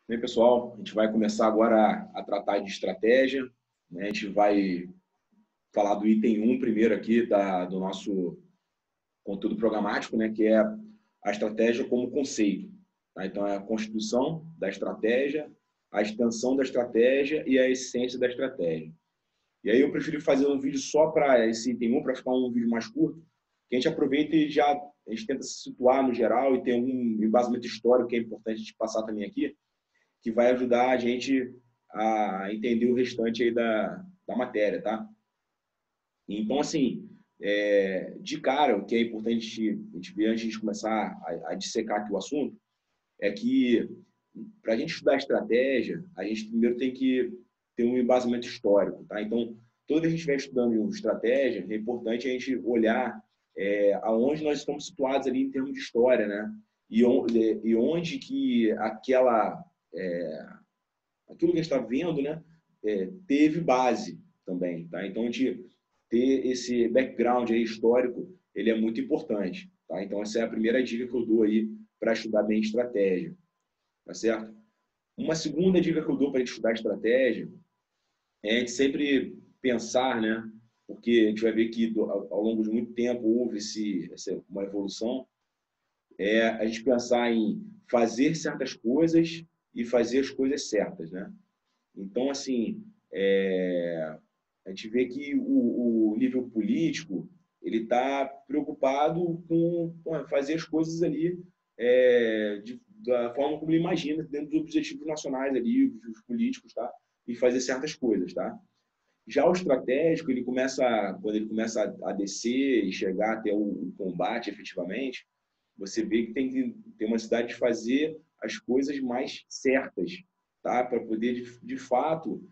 Bem, pessoal, a gente vai começar agora a tratar de estratégia, né? A gente vai falar do item 1 primeiro aqui do nosso conteúdo programático, né? Que é a estratégia como conceito. Tá? Então, é a constituição da estratégia, a extensão da estratégia e a essência da estratégia. E aí eu preferi fazer um vídeo só para esse item 1, para ficar um vídeo mais curto, que a gente aproveita e já a gente tenta se situar no geral e tem um embasamento histórico que é importante a gente passar também aqui, que vai ajudar a gente a entender o restante aí da matéria, tá? Então, assim, de cara, o que é importante a gente ver antes de começar a dissecar aqui o assunto, é que para a gente estudar estratégia, a gente primeiro tem que ter um embasamento histórico, tá? Então, toda vez que a gente estiver estudando estratégia, é importante a gente olhar aonde nós estamos situados ali em termos de história, né? E onde que aquilo que a gente está vendo, né, teve base também, tá? Então, a gente ter esse background aí histórico, ele é muito importante, tá? Então, essa é a primeira dica que eu dou aí para estudar bem estratégia, tá certo? Uma segunda dica que eu dou para a gente estudar estratégia é a gente sempre pensar, né, porque a gente vai ver que ao longo de muito tempo houve uma evolução, a gente pensar em fazer certas coisas e fazer as coisas certas, né? Então, assim, a gente vê que o nível político ele está preocupado com fazer as coisas ali da forma como ele imagina, dentro dos objetivos nacionais ali, os políticos, tá? E fazer certas coisas, tá? Já o estratégico, quando ele começa a descer e chegar até o combate efetivamente, você vê que tem que ter uma necessidade de fazer as coisas mais certas, tá? Para poder, de fato,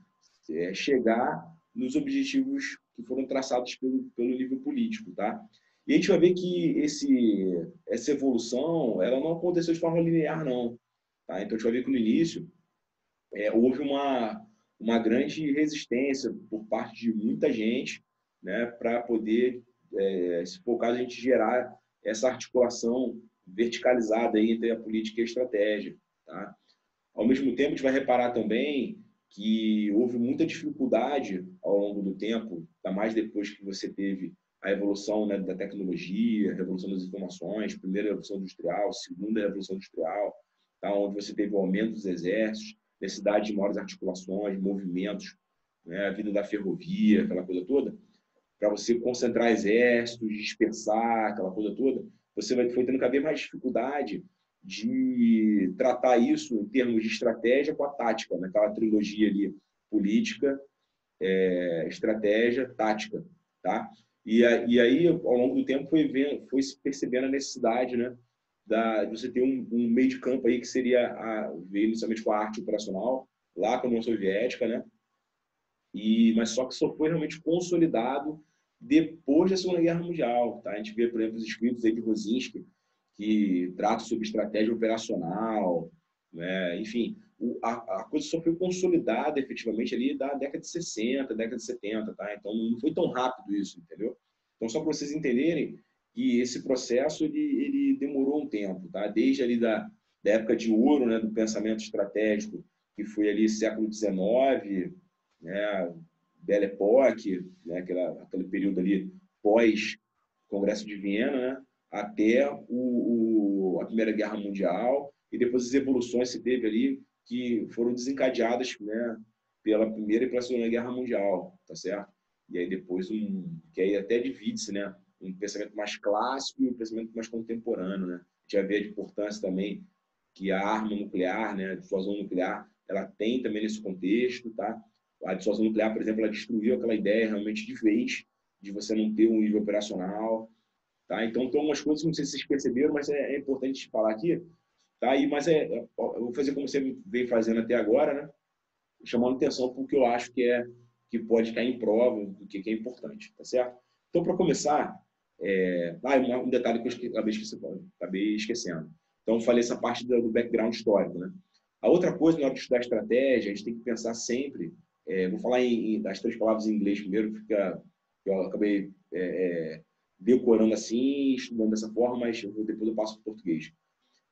chegar nos objetivos que foram traçados pelo nível político, tá? E a gente vai ver que essa evolução, ela não aconteceu de forma linear, não. Tá? Então, a gente vai ver que no início houve uma grande resistência por parte de muita gente, né, para poder, se for o caso, a gente gerar essa articulação verticalizada aí entre a política e a estratégia. Tá? Ao mesmo tempo, a gente vai reparar também que houve muita dificuldade ao longo do tempo, ainda mais depois que você teve a evolução, né, da tecnologia, a revolução das informações, primeira revolução industrial, segunda revolução industrial, tá, onde você teve o aumento dos exércitos, necessidade de maiores articulações, movimentos, né, a vida da ferrovia, aquela coisa toda, para você concentrar exércitos, dispersar, aquela coisa toda, foi tendo cada vez mais dificuldade de tratar isso em termos de estratégia com a tática, naquela trilogia ali, política, estratégia, tática, tá? E aí, ao longo do tempo, foi se percebendo a necessidade, né, de você ter um meio de campo aí que veio inicialmente com a arte operacional, lá com a União Soviética, né? Mas só que só foi realmente consolidado depois da Segunda Guerra Mundial, tá? A gente vê, por exemplo, os escritos aí de Rosinski, que tratam sobre estratégia operacional, né? Enfim, a coisa só foi consolidada efetivamente ali da década de 60, década de 70, tá? Então não foi tão rápido isso, entendeu? Então só para vocês entenderem que esse processo ele demorou um tempo, tá? Desde ali da época de ouro, né, do pensamento estratégico, que foi ali século XIX, né, Belle Époque, né, aquele período ali pós Congresso de Viena, né, até a Primeira Guerra Mundial e depois as evoluções que se teve ali que foram desencadeadas, né, pela Primeira e pela Segunda Guerra Mundial, tá certo? E aí depois que aí até divide-se, né, um pensamento mais clássico e um pensamento mais contemporâneo, né? A gente já vê a importância também que a arma nuclear, né, a dissuasão nuclear, ela tem também nesse contexto, tá? A dissuasão nuclear, por exemplo, ela destruiu aquela ideia realmente de vez de você não ter um nível operacional, tá? Então, tem algumas coisas, não sei se vocês perceberam, mas é importante falar aqui, tá? Eu vou fazer como você veio fazendo até agora, né? Chamando atenção para o que eu acho que pode cair em prova, do que é importante, tá certo? Então, para começar, um detalhe que eu acabei esquecendo. Então, eu falei essa parte do background histórico, né? A outra coisa, na hora de estudar estratégia, a gente tem que pensar sempre, vou falar das três palavras em inglês primeiro, que eu acabei decorando assim, estudando dessa forma, mas depois eu passo para o português.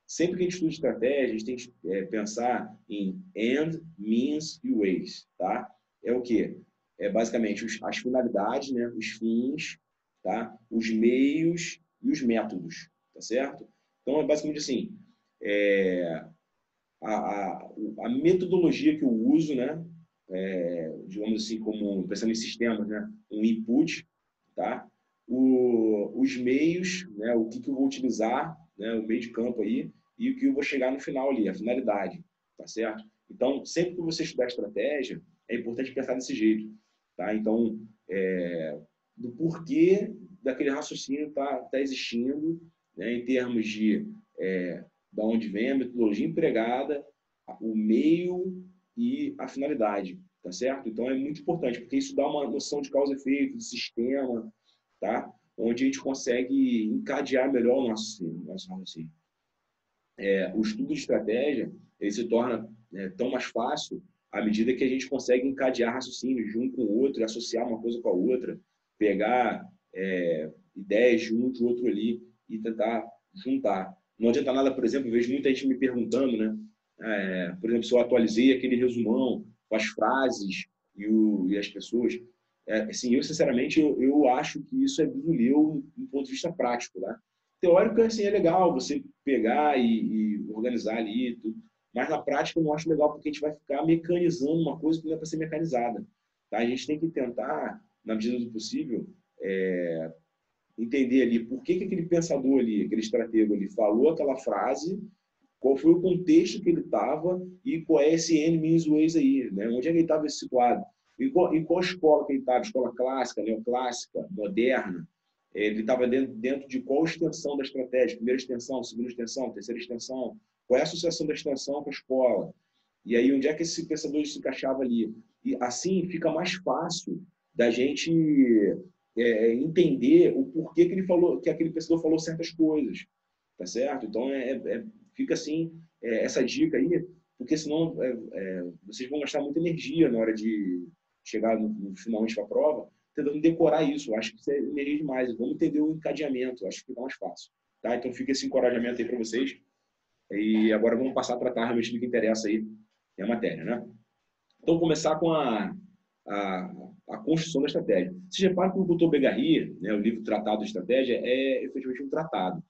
sempre que a gente estuda estratégia, a gente tem que pensar em end, means e ways, tá? É o quê? É basicamente as finalidades, né? Os fins, tá? Os meios e os métodos, tá certo? Então, é basicamente assim, é, a, a, a metodologia que eu uso, né? Digamos assim, como pensando em sistemas, né? Um input, tá? Os meios, né? O que eu vou utilizar, né? O meio de campo aí, e o que eu vou chegar no final ali, a finalidade, tá certo? Então, sempre que você estudar estratégia, é importante pensar desse jeito, tá? Então, do porquê daquele raciocínio tá existindo, né? Em termos de da onde vem a metodologia empregada, o meio e a finalidade, tá certo? Então é muito importante, porque isso dá uma noção de causa e efeito, de sistema, tá? Onde a gente consegue encadear melhor o nosso raciocínio. O estudo de estratégia ele se torna tão mais fácil à medida que a gente consegue encadear raciocínios de um com o outro, associar uma coisa com a outra, pegar ideias de um de outro ali e tentar juntar. Não adianta nada, por exemplo, eu vejo muita gente me perguntando, né? Por exemplo, se eu atualizei aquele resumão com as frases e as pessoas. Assim, eu, sinceramente, eu acho que isso é bisoleu do ponto de vista prático, né? Teórico, assim, é legal você pegar e organizar ali tudo, mas na prática eu não acho legal porque a gente vai ficar mecanizando uma coisa que não é para ser mecanizada. Tá? A gente tem que tentar, na medida do possível, entender ali por que aquele pensador ali, aquele estratego ali, falou aquela frase, qual foi o contexto que ele estava e qual é esse N means ways aí, né? Onde é que ele estava situado? E qual escola que ele estava? Escola clássica, neoclássica, moderna? Ele estava dentro de qual extensão da estratégia? Primeira extensão, segunda extensão, terceira extensão? Qual é a associação da extensão com a escola? E aí, onde é que esse pensador se encaixava ali? E assim fica mais fácil da gente entender o porquê que ele falou, que aquele pensador falou certas coisas, tá certo? Então, fica assim, essa dica aí, porque senão vocês vão gastar muita energia na hora de chegar finalmente para a prova, tentando decorar isso. Eu acho que isso é energia demais. Vamos entender o encadeamento, eu acho que fica mais fácil. Tá? Então, fica esse encorajamento aí para vocês. E agora vamos passar a tratar realmente do que interessa aí, é a matéria, né? Então, começar com a construção da estratégia. Você repara que o Dr. Begarry, né, o livro Tratado de Estratégia, é efetivamente um tratado.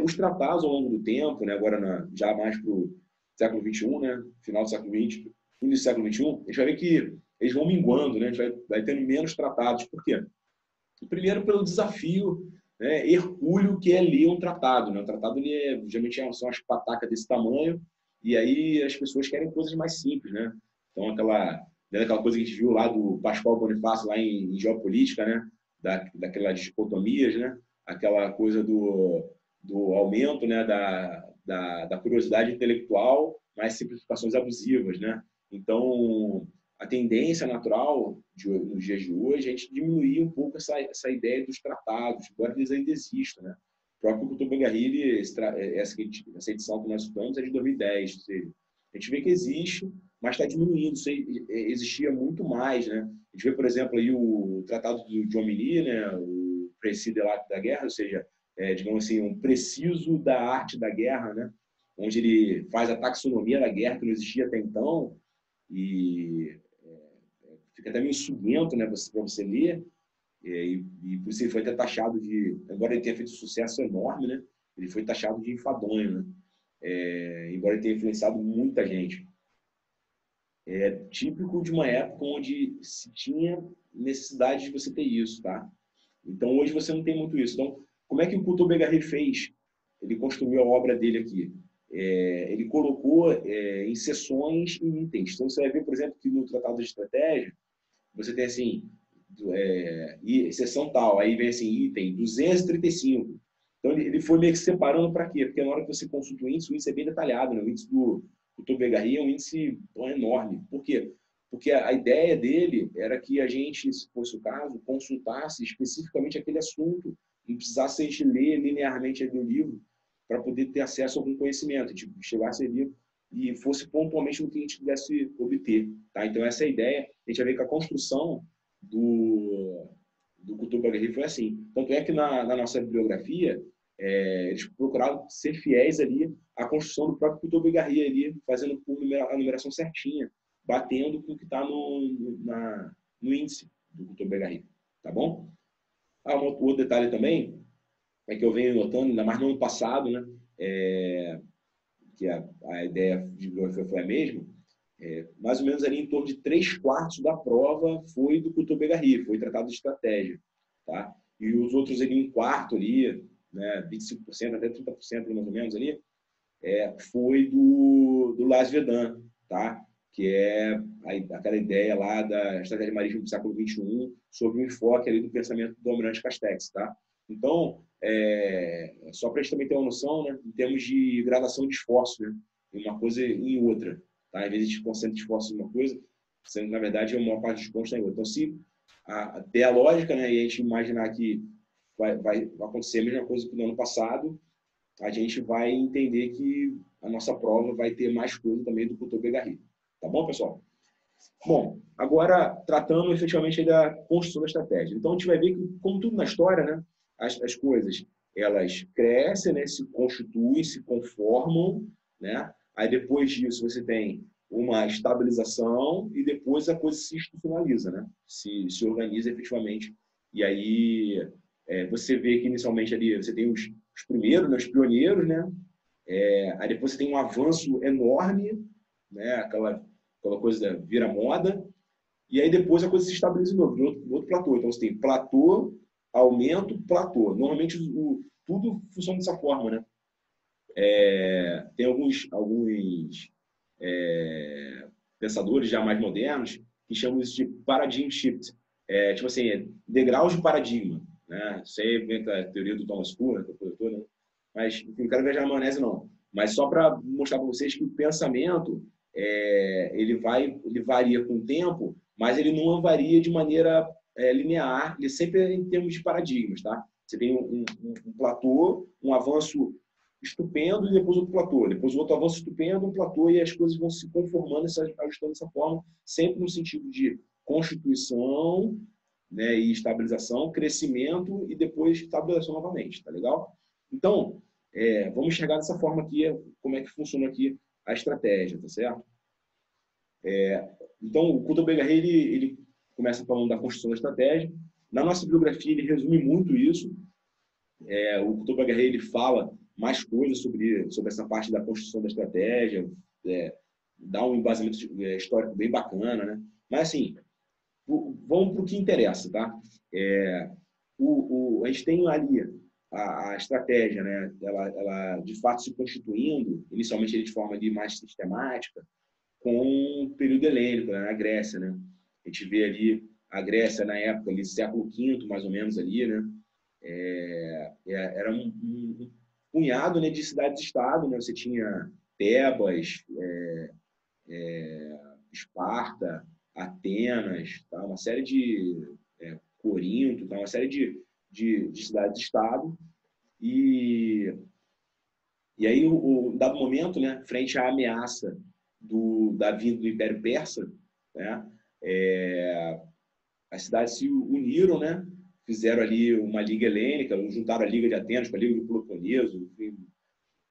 Os tratados, ao longo do tempo, né, agora já mais para o século XXI, né, final do século XX, início do século XXI, a gente vai ver que eles vão minguando, né, a gente vai tendo menos tratados. Por quê? Primeiro, pelo desafio hercúleo que é ler um tratado. Né? O tratado, geralmente, são as patacas desse tamanho, e aí as pessoas querem coisas mais simples. Né? Então, aquela coisa que a gente viu lá do Pascoal Bonifácio, lá em Geopolítica, né? Daquelas dicotomias, né? Aquela coisa do aumento, né? da curiosidade intelectual, mais simplificações abusivas. Né? Então, a tendência natural nos dias de hoje é a gente diminuir um pouco essa ideia dos tratados, embora eles ainda existam. Né? O próprio Couto Begarry, essa edição que nós estudamos é de 2010, ou seja, a gente vê que existe, mas está diminuindo. Isso existia muito mais. Né? A gente vê, por exemplo, aí o Tratado de Jomini, né? O Précis de l'Art da Guerra, ou seja, digamos assim, um preciso da arte da guerra, né? Onde ele faz a taxonomia da guerra, que não existia até então, e fica até meio suguento, né, para você ler, e por isso ele foi até taxado de, embora ele tenha feito um sucesso enorme, né, ele foi taxado de enfadonho, né, embora ele tenha influenciado muita gente. É típico de uma época onde se tinha necessidade de você ter isso, tá? Então, hoje você não tem muito isso. Então, como é que o Couto Begarry fez? Ele construiu a obra dele aqui. Ele colocou em seções e itens. Então, você vai ver, por exemplo, que no Tratado de Estratégia, você tem assim, seção tal, aí vem assim, item 235. Então, ele foi meio que separando para quê? Porque na hora que você consulta o índice é bem detalhado. Né? O índice do Couto Begarry é um índice enorme. Por quê? Porque a ideia dele era que a gente, se fosse o caso, consultasse especificamente aquele assunto, não precisasse a gente ler linearmente ali o livro para poder ter acesso a algum conhecimento, tipo, chegasse ali e fosse pontualmente no que a gente quisesse obter. Tá? Então, essa é a ideia. A gente vai ver que a construção do Couto Begarry foi assim. Tanto é que na nossa bibliografia, eles procuraram ser fiéis ali à construção do próprio Couto-Bergarie ali, fazendo a numeração certinha, batendo com o que está no índice do Couto-Bergarie, tá bom? Um outro detalhe também é que eu venho notando, ainda mais no ano passado, né, que a ideia de bibliografia foi a mesma, mais ou menos ali em torno de 3/4 da prova foi do Couto-Bergarie, foi tratado de estratégia, tá? E os outros ali, 1/4 ali, né, 25% até 30% mais ou menos ali, foi do Las Vedan, tá? Que é aquela ideia lá da estratégia marítima do século XXI sobre o enfoque ali do pensamento do Almirante Castex, tá? Então, só para a gente também ter uma noção, né, em termos de gradação de esforço, né, em uma coisa e em outra, tá? Às vezes a gente concentra esforço em uma coisa, sendo que, na verdade, a maior parte dos pontos está em outra. Então, se ter a lógica, né, e a gente imaginar que vai acontecer a mesma coisa que no ano passado, a gente vai entender que a nossa prova vai ter mais coisa também do Couto-Bergarie. Tá bom, pessoal? Bom, agora tratando efetivamente da construção da estratégia. Então, a gente vai ver que, como tudo na história, né, as coisas elas crescem, né, se constituem, se conformam, né? Aí depois disso você tem uma estabilização e depois a coisa se institucionaliza, né? Se organiza efetivamente. E aí você vê que inicialmente ali você tem os primeiros, né, os pioneiros, né? Aí depois você tem um avanço enorme, né? Aquela coisa vira moda, e aí depois a coisa se estabiliza de novo, no outro platô. Então você tem platô, aumento, platô. Normalmente tudo funciona dessa forma, né? Tem alguns pensadores já mais modernos que chamam isso de paradigm shift. Tipo assim, degraus de paradigma, né? Isso aí vem da teoria do Thomas Kuhn, né? Mas enfim, não quero viajar na maionese, não. Mas só para mostrar para vocês que o pensamento ele varia com o tempo, mas ele não varia de maneira linear, ele sempre é em termos de paradigmas, tá? Você tem um platô, um avanço estupendo e depois outro platô, depois outro avanço estupendo, um platô, e as coisas vão se conformando, se ajustando dessa forma, sempre no sentido de constituição, né, e estabilização, crescimento e depois estabilização novamente, tá legal? Então, vamos chegar dessa forma aqui, como é que funciona aqui a estratégia, tá certo? Então, o Couto-Bergarie, ele começa falando da construção da estratégia. Na nossa bibliografia, ele resume muito isso. O Couto-Bergarie, ele fala mais coisas sobre essa parte da construção da estratégia, dá um embasamento histórico bem bacana, né? Mas, assim, vamos para o que interessa, tá? A gente tem ali a estratégia, né? Ela de fato se constituindo, inicialmente ele de forma ali mais sistemática, com o período helênico, né, na Grécia, né? A gente vê ali a Grécia na época ali, século V, mais ou menos ali, né? Era um punhado, né, de cidades-estado, né? Você tinha Tebas, Esparta, Atenas, tá? Uma série de Corinto, tá? Uma série de cidades-estado. E aí, o dado momento, né, frente à ameaça da vinda do Império Persa, né, as cidades se uniram, né, fizeram ali uma liga helênica, juntaram a Liga de Atenas com a Liga do Peloponeso,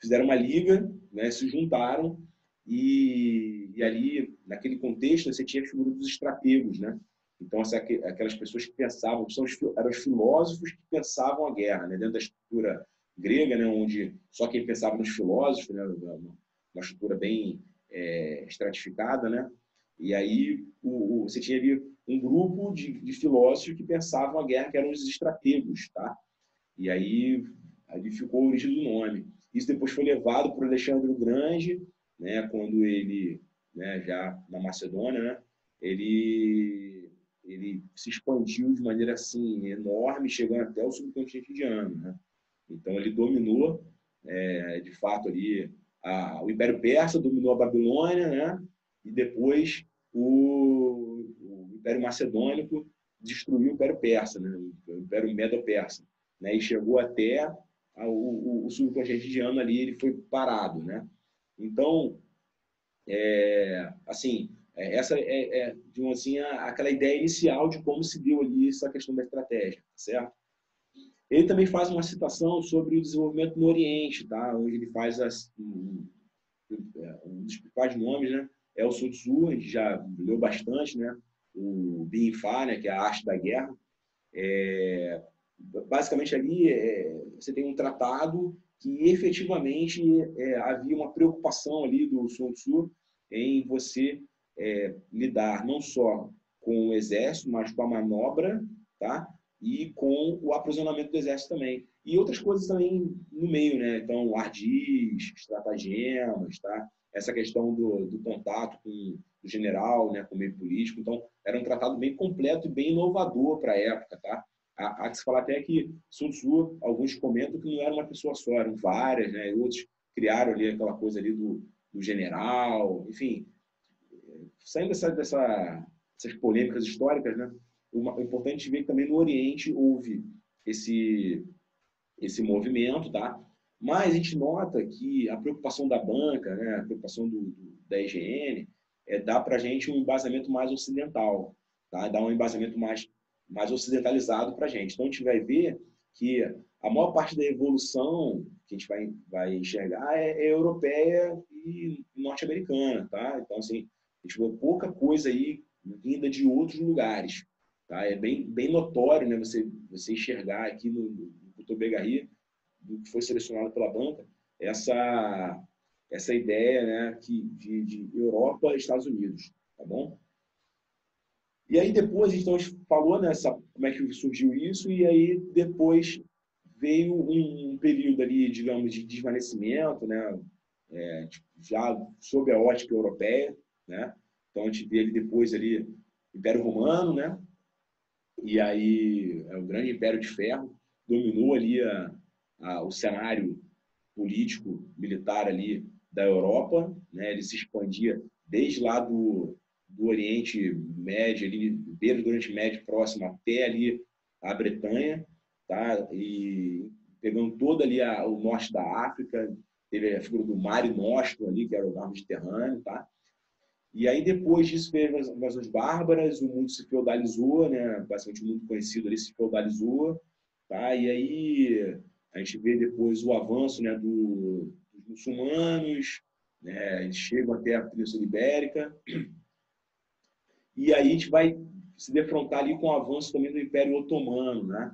fizeram uma liga, né, se juntaram e ali, naquele contexto, você tinha a figura dos estrategos, né? Então, aquelas pessoas que pensavam, eram os filósofos que pensavam a guerra, né, dentro da estrutura grega, né, onde só quem pensava nos filósofos, né, uma estrutura bem estratificada, né? E aí você tinha ali um grupo de filósofos que pensavam a guerra, que eram os estrategos, tá? E aí ficou a origem do nome. Isso depois foi levado por Alexandre o Grande, né, quando ele, né, já na Macedônia, né, ele se expandiu de maneira assim enorme, chegando até o subcontinente indiano, né? Então ele dominou, de fato ali o Império Persa dominou a Babilônia, né? E depois o Império Macedônico destruiu o Império Persa, né? O Império Medo-Persa, né? E chegou até o subcontinente indiano ali, ele foi parado, né? Então, assim, essa assim, aquela ideia inicial de como se deu ali essa questão da estratégia, certo? Ele também faz uma citação sobre o desenvolvimento no Oriente, tá? Onde ele faz um dos principais nomes, né? É o Sun Tzu, a gente já leu bastante, né? O Bin Fa, né? Que é a arte da guerra. Basicamente ali você tem um tratado que efetivamente havia uma preocupação ali do Sun Tzu em você lidar não só com o exército, mas com a manobra, tá? E com o aprisionamento do exército também. E outras coisas também no meio, né? Então, ardis, estratagemas, tá? Essa questão do contato com o general, né? Com o meio político. Então, era um tratado bem completo e bem inovador para a época, tá? Há que se falar até que Sun Tzu, alguns comentam que não era uma pessoa só, eram várias, né? E outros criaram ali aquela coisa ali do general, enfim. Saindo dessas polêmicas históricas, né? O importante é ver que também no Oriente houve esse movimento, tá? Mas a gente nota que a preocupação da banca, né? A preocupação da IGN, dá para a gente um embasamento mais ocidental, tá? Dá um embasamento mais ocidentalizado para a gente. Então, a gente vai ver que a maior parte da evolução que a gente vai enxergar é europeia e norte-americana, tá? Então, assim, a gente vê pouca coisa aí vinda de outros lugares, tá? É bem notório, né, você enxergar aqui no Couto-Bergarie, do que foi selecionado pela banca, essa ideia, né, de Europa e Estados Unidos, tá bom? E aí depois, então, a gente falou, né, como é que surgiu isso, e aí depois veio um período ali, digamos, de desvanecimento, né, já sob a ótica europeia, né? Então a gente vê ali depois ali Império Romano, né? E aí o grande Império de Ferro dominou ali o cenário político militar ali da Europa, né? Ele se expandia desde lá do Oriente Médio, ali, beira do Oriente Médio próximo até ali a Bretanha, tá? E pegando todo ali o norte da África, teve a figura do Mare Nostrum ali, que era o mar Mediterrâneo, tá? E aí depois disso veio as invasões bárbaras, o mundo se feudalizou, né? Basicamente o mundo conhecido ali se feudalizou, tá? E aí a gente vê depois o avanço, né, dos muçulmanos, né? Eles chegam até a Península Ibérica. E aí a gente vai se defrontar ali com o avanço também do Império Otomano, né?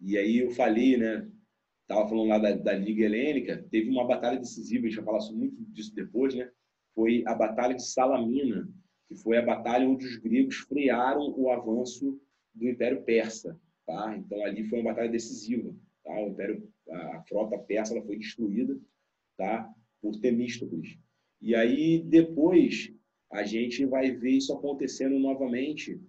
E aí eu falei, né? Estava falando lá da Liga Helênica, teve uma batalha decisiva, a gente vai falar muito disso depois, né? Foi a Batalha de Salamina, que foi a batalha onde os gregos frearam o avanço do Império Persa, tá? Então ali foi uma batalha decisiva, tá? A frota persa ela foi destruída, tá? Por Temístocles. E aí depois a gente vai ver isso acontecendo novamente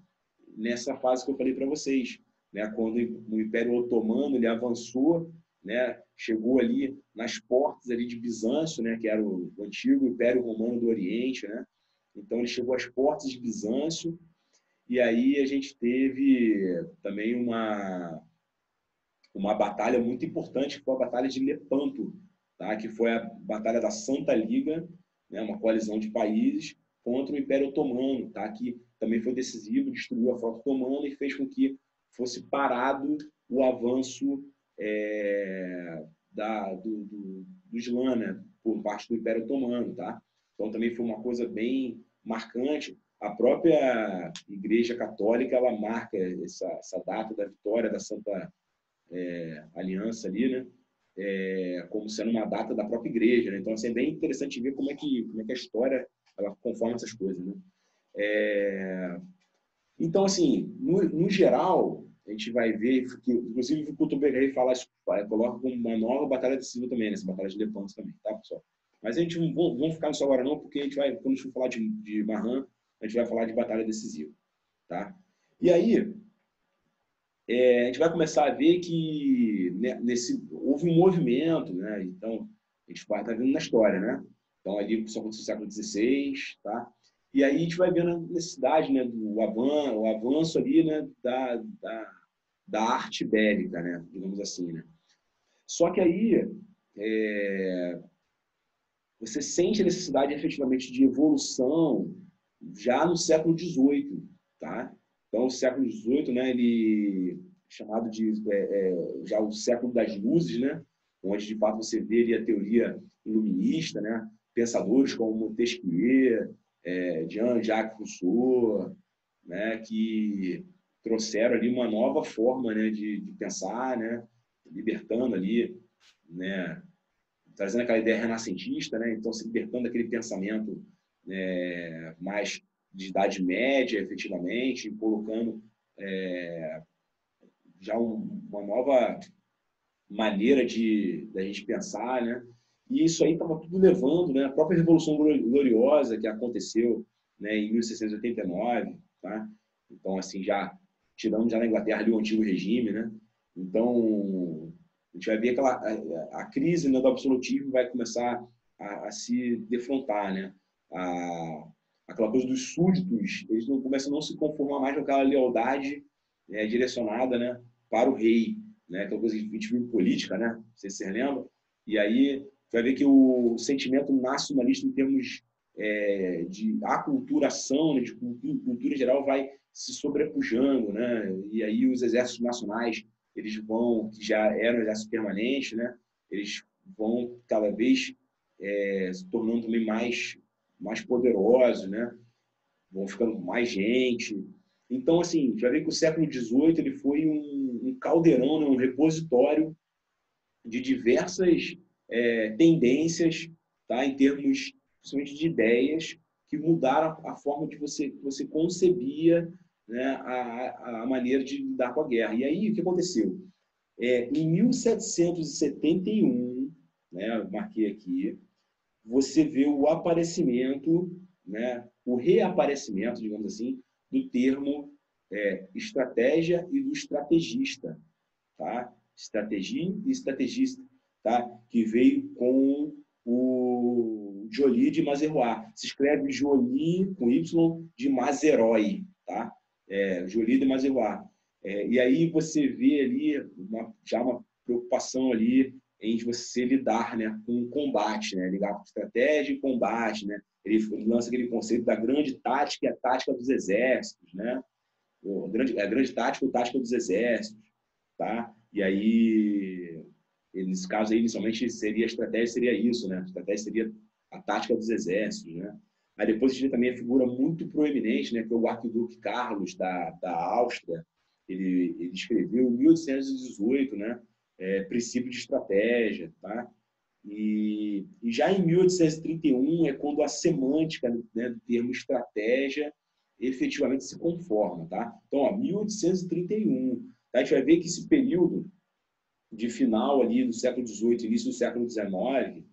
nessa fase que eu falei para vocês, né? Quando o Império Otomano ele avançou, né? Chegou ali nas portas ali de Bizâncio, né? Que era o antigo Império Romano do Oriente, né? Então ele chegou às portas de Bizâncio e aí a gente teve também uma batalha muito importante, que foi a Batalha de Lepanto, tá? Que foi a Batalha da Santa Liga, né? Uma coalizão de países contra o Império Otomano, tá? Que também foi decisivo, destruiu a frota otomana e fez com que fosse parado o avanço do Islã, né? Por parte do Império Otomano, tá? Então também foi uma coisa bem marcante. A própria Igreja Católica ela marca essa data da vitória da Santa Aliança ali, né? Como sendo uma data da própria igreja, né? Então assim, é bem interessante ver como é que a história ela conforma essas coisas, né? Então assim, no geral a gente vai ver que inclusive o Couto-Bergarie coloca como uma nova batalha decisiva também, nessa batalha de Lepanto também, tá, pessoal? Mas a gente não vamos ficar nisso agora não, porque a gente vai, quando a gente for falar de Marran, a gente vai falar de batalha decisiva, tá? E aí a gente vai começar a ver que houve um movimento, né? Então, a gente vai estar vendo na história, né? Então, ali, isso aconteceu no século XVI, tá? E aí a gente vai vendo a necessidade, né, o avanço ali, né, da arte bélica, né? Digamos assim, né? Só que aí você sente a necessidade, efetivamente, de evolução já no século XVIII, tá? Então, o século XVIII, né, ele chamado de já o século das luzes, né? Onde, de fato, você vê ali a teoria iluminista, né? Pensadores como Montesquieu, Jean-Jacques Rousseau, né? Que trouxeram ali uma nova forma, né? de pensar, né? Libertando ali, né? Trazendo aquela ideia renascentista, né? Então, se libertando daquele pensamento mais de Idade Média, efetivamente, colocando já uma nova maneira da gente pensar, né? E isso aí estava tudo levando, né? A própria Revolução Gloriosa que aconteceu, né, em 1689, tá? Então, assim, já tirando já na Inglaterra ali o antigo regime, né? Então, a gente vai ver a crise, né, do absolutismo vai começar a se defrontar, né? Aquela coisa dos súditos, eles não começam a não se conformar mais com aquela lealdade, né, direcionada, né, para o rei, né? Aquela coisa que a gente viu em política, né? Não sei se você lembra. E aí vai ver que o sentimento nacionalista em termos de aculturação, né, de cultura geral, vai se sobrepujando, né? E aí os exércitos nacionais, eles vão, que já eram exércitos permanentes, né? Eles vão cada vez se tornando também mais poderosos, né? Vão ficando com mais gente. Então, assim, já vê que o século XVIII ele foi um caldeirão, né? Um repositório de diversas tendências, tá? Em termos, principalmente de ideias, que mudaram a forma que você concebia, né? a maneira de lidar com a guerra. E aí, o que aconteceu? Em 1771, né? Eu marquei aqui, você vê o aparecimento, né? O reaparecimento, digamos assim, do termo estratégia e do estrategista, tá? Estratégia e estrategista, tá? Que veio com o Joly de Mazeroy. Se escreve Joly com Y de Mazeroy, tá? Joly de Mazeroy. E aí você vê ali já uma preocupação ali em você lidar, né, com o combate, né? Ligar com estratégia e combate, né? Ele lança aquele conceito da grande tática e a tática dos exércitos, né? A grande tática ou tática dos exércitos, tá? E aí, nesse caso aí, inicialmente, seria a estratégia, seria isso, né? A estratégia seria a tática dos exércitos, né? Aí depois a gente também a figura muito proeminente, né? Que é o arquiduque Carlos, da Áustria. Ele escreveu em 1818, né? Princípio de estratégia, tá? E já em 1831 é quando a semântica, né, do termo estratégia efetivamente se conforma, tá? Então, ó, 1831, tá? A gente vai ver que esse período de final ali do século XVIII, início do século XIX,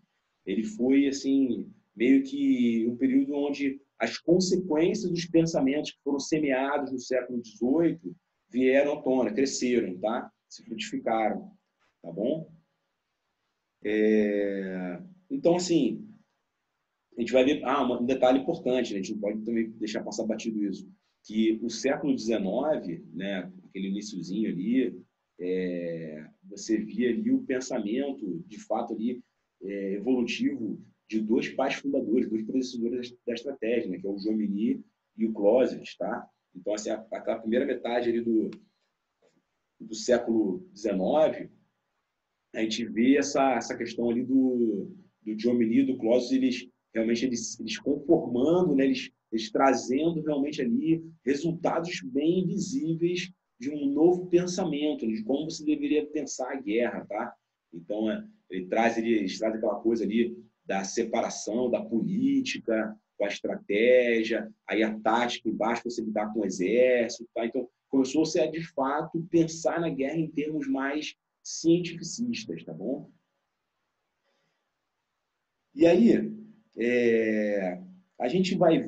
ele foi assim meio que um período onde as consequências dos pensamentos que foram semeados no século XVIII vieram à tona, cresceram, tá? Se frutificaram, tá bom? Então, assim, a gente vai ver um detalhe importante, né? A gente não pode também deixar passar batido isso, que o século XIX, né, aquele iniciozinho ali, você via ali o pensamento, de fato, ali, evolutivo de dois pais fundadores, dois predecessores da estratégia, né, que é o Jomini e o Clausewitz, tá? Então, assim, aquela primeira metade ali do século XIX, a gente vê essa questão ali do Jomini e do Clausewitz, eles conformando, né, eles trazendo realmente ali resultados bem visíveis de um novo pensamento, de como você deveria pensar a guerra, tá? Então, eles trazem aquela coisa ali da separação da política com a estratégia, aí a tática embaixo você lidar com o exército, tá? Então, começou-se a, de fato, pensar na guerra em termos mais cientificistas, tá bom? E aí, a gente vai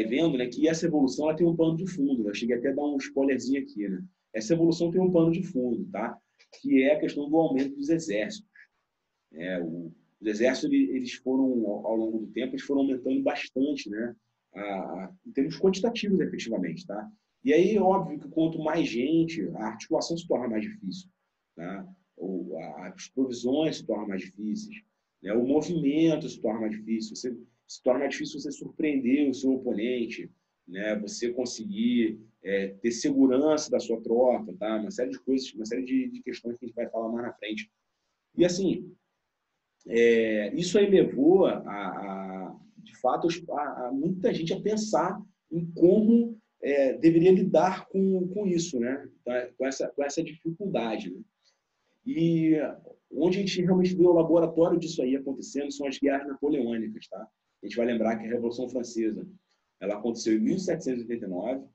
vendo, né, que essa evolução ela tem um pano de fundo. Né? Eu cheguei até a dar um spoilerzinho aqui. Né? Essa evolução tem um pano de fundo, tá? Que é a questão do aumento dos exércitos. Os exércitos eles foram, ao longo do tempo, eles foram aumentando bastante, né? Em termos quantitativos, efetivamente. Tá? E aí, óbvio que quanto mais gente, a articulação se torna mais difícil. Tá? As provisões se tornam mais difíceis. Né? O movimento se torna mais difícil. Se torna mais difícil você surpreender o seu oponente. né? Você conseguir ter segurança da sua tropa, tá? Uma série de coisas, uma série de questões que a gente vai falar mais na frente. E assim, isso aí levou de fato, a muita gente a pensar em como deveria lidar com isso, né? Com essa dificuldade, né? E onde a gente realmente vê o laboratório disso aí acontecendo são as guerras napoleônicas, tá? A gente vai lembrar que a Revolução Francesa ela aconteceu em 1789,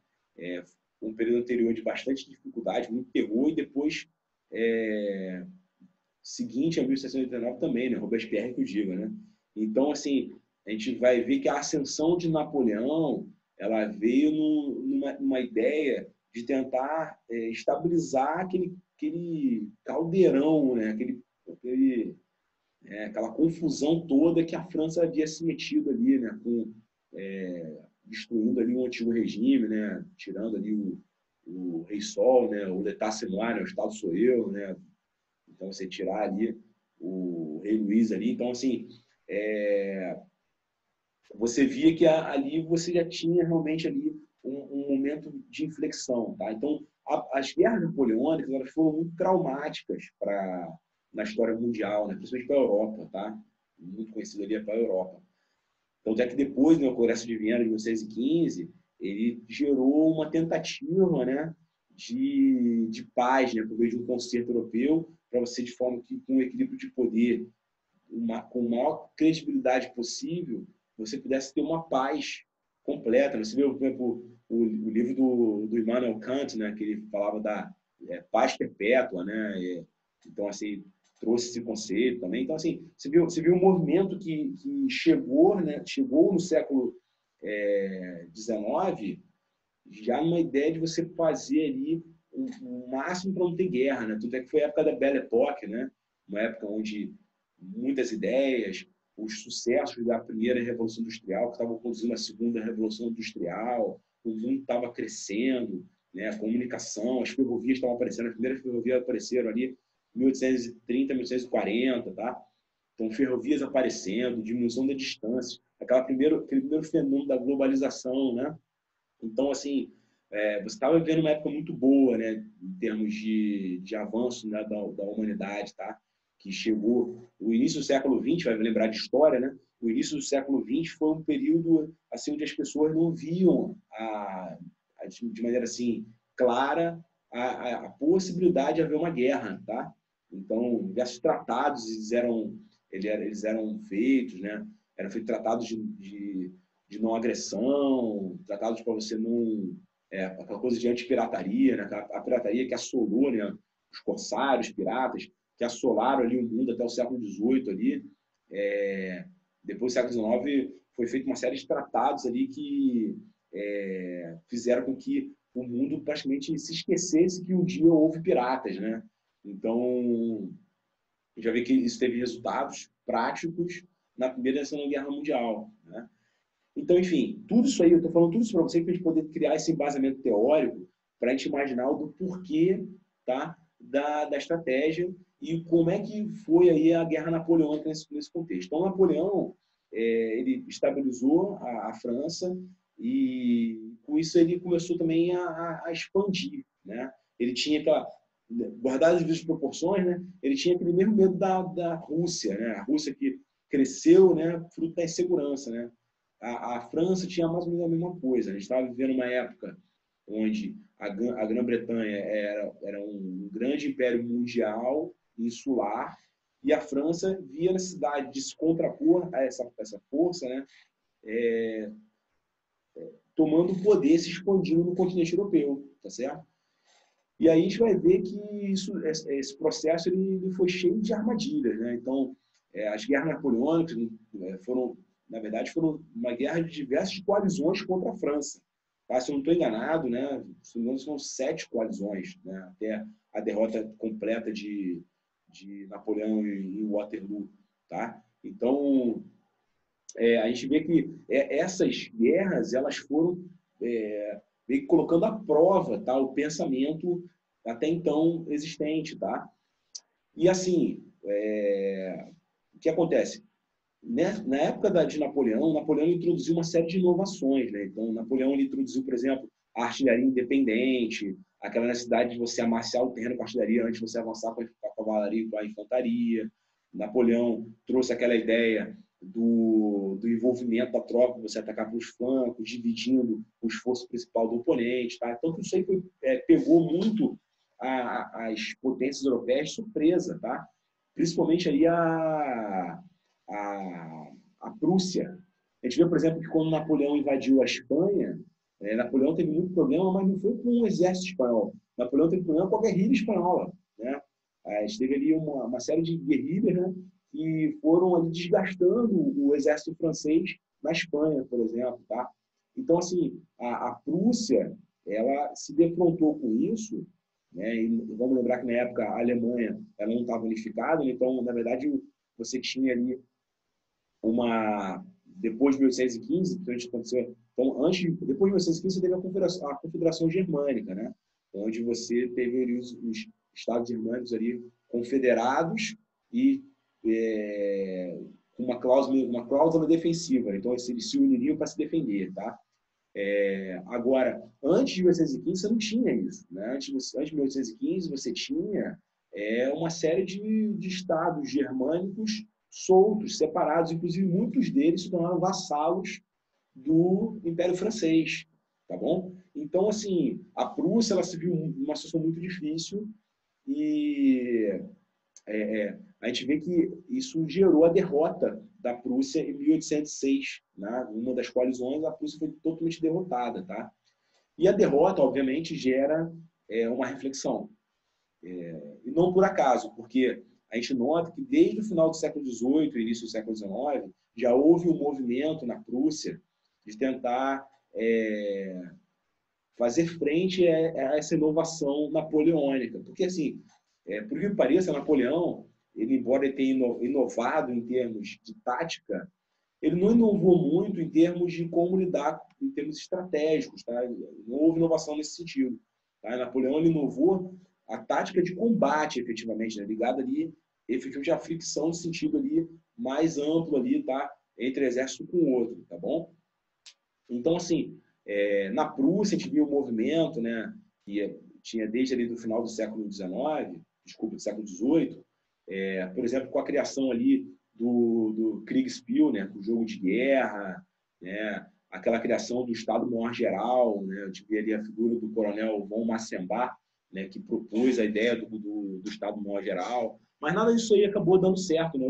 um período anterior de bastante dificuldade, muito terror, e depois, seguinte a 1789 também, né? Robespierre que o diga, né? Então, assim, a gente vai ver que a ascensão de Napoleão ela veio numa ideia de tentar estabilizar aquele caldeirão, né? Aquela confusão toda que a França havia se metido ali, né? Destruindo ali o antigo regime, né? Tirando ali o Rei Sol, né? O L'État c'est moi, né? O Estado sou eu, né? Então, você tirar ali o Rei Luís ali. Então, assim, você via que ali você já tinha realmente ali um momento de inflexão, tá? Então, as guerras napoleônicas elas foram muito traumáticas na história mundial, né? Principalmente para a Europa, tá? Muito conhecido ali para a Europa. Então, até que depois, no Congresso de Viena de 1915, ele gerou uma tentativa, né, de paz, né, por meio de um concerto europeu, para você, de forma que, com um equilíbrio de poder, com a maior credibilidade possível, você pudesse ter uma paz completa. Você viu, por exemplo, o livro do Immanuel Kant, né, que ele falava da paz perpétua, né? Então, assim, trouxe esse conceito também. Então, assim, você viu um movimento que chegou, né, chegou no século XIX, já numa ideia de você fazer ali o máximo para não ter guerra, né? Tudo é que foi a época da Belle Époque, né? Uma época onde muitas ideias, os sucessos da primeira Revolução Industrial, que estavam conduzindo a segunda Revolução Industrial, o mundo estava crescendo, né? A comunicação, as ferrovias estavam aparecendo, as primeiras ferrovias apareceram ali em 1830, 1840, tá? Então, ferrovias aparecendo, diminuição da distância, aquele primeiro fenômeno da globalização, né? Então, assim, você estava vivendo uma época muito boa, né, em termos de avanço, né, da humanidade, tá? Que chegou o início do século XX, vai lembrar de história, né? O início do século XX foi um período assim onde as pessoas não viam de maneira assim clara a possibilidade de haver uma guerra, tá? Então, diversos tratados eles eram feitos, né? Eram feitos tratados de não agressão, tratados para você não... aquela coisa de antipirataria, né? A pirataria que assolou, né? Os corsários, piratas, que assolaram ali o mundo até o século XVIII ali. Depois do século XIX foi feita uma série de tratados ali que fizeram com que o mundo praticamente se esquecesse que um dia houve piratas, né? Então, já vê que isso teve resultados práticos na Primeira e Segunda Guerra Mundial, né? Então, enfim, tudo isso aí, eu estou falando tudo isso para você para a gente poder criar esse embasamento teórico para a gente imaginar o do porquê, tá, da estratégia e como é que foi aí a Guerra Napoleônica nesse contexto. Então, Napoleão, ele estabilizou a França e com isso ele começou também a expandir, né? Ele tinha guardado as devidas proporções, né? Ele tinha aquele mesmo medo da Rússia, né? A Rússia que cresceu, né, fruto da insegurança, né? A França tinha mais ou menos a mesma coisa. A gente estava vivendo uma época onde a Grã-Bretanha era um grande império mundial, insular, e a França via a necessidade de se contrapor a essa força, né? Tomando poder, se expandindo no continente europeu, tá certo? E aí a gente vai ver que esse processo ele foi cheio de armadilhas, né? Então, as guerras napoleônicas foram, na verdade, foram uma guerra de diversas coalizões contra a França. Tá? Se eu não estou enganado, né? Se não me engano, são 7 coalizões, né? Até a derrota completa de Napoleão em Waterloo, tá? Então, a gente vê que essas guerras elas foram meio que colocando à prova, tá, o pensamento até então existente, tá? E assim, o que acontece? Na época de Napoleão, Napoleão introduziu uma série de inovações, né? Então, Napoleão ele introduziu, por exemplo, a artilharia independente, aquela necessidade de você amaciar o terreno com a artilharia antes de você avançar com a cavalaria e com a infantaria. Napoleão trouxe aquela ideia do envolvimento da tropa, você atacar pelos flancos, dividindo o esforço principal do oponente. Tá? Então, isso aí pegou muito as potências europeias de surpresa, tá? Principalmente aí a Prússia. A gente vê, por exemplo, que quando Napoleão invadiu a Espanha, Napoleão teve muito problema, mas não foi com o exército espanhol. Napoleão teve problema com a guerrilha espanhola. Né? A gente teve ali uma série de guerrilhas, né, que foram ali desgastando o exército francês na Espanha, por exemplo. Tá? Então, assim, a Prússia ela se defrontou com isso, né, e vamos lembrar que na época a Alemanha ela não estava unificada, então, na verdade, você tinha ali depois de 1815, então, aconteceu, então depois de 1815 você teve a Confederação Germânica, né? Onde você teve ali os Estados germânicos ali confederados e com uma cláusula defensiva. Então eles se uniriam para se defender, tá? Agora, antes de 1815 você não tinha isso, né? Antes de 1815 você tinha uma série de estados germânicos soltos, separados, inclusive muitos deles se tornaram vassalos do Império Francês, tá bom? Então, assim, a Prússia ela se viu numa situação muito difícil e a gente vê que isso gerou a derrota da Prússia em 1806, né? Uma das coalizões, a Prússia foi totalmente derrotada, tá? E a derrota, obviamente, gera uma reflexão. E não por acaso, porque a gente nota que desde o final do século XVIII e início do século XIX, já houve um movimento na Prússia de tentar fazer frente a essa inovação napoleônica. Porque, assim, por que pareça, Napoleão, ele, embora ele tenha inovado em termos de tática, ele não inovou muito em termos de como lidar, em termos estratégicos. Tá? Não houve inovação nesse sentido. Tá? Napoleão ele inovou a tática de combate, efetivamente, né? Ligada ali, efetivamente, à fricção no sentido ali mais amplo ali, tá? Entre exército com o outro, tá bom? Então, assim, na Prússia a gente viu um movimento, né? Que tinha desde ali do final do século XIX, desculpa, do século XVIII, por exemplo, com a criação ali do Kriegspiel, né? O jogo de guerra, né? Aquela criação do Estado-Maior-Geral, né? A gente vê ali a figura do coronel von Massenbach, né, que propôs a ideia do Estado-Maior-Geral, mas nada disso aí acabou dando certo. Né?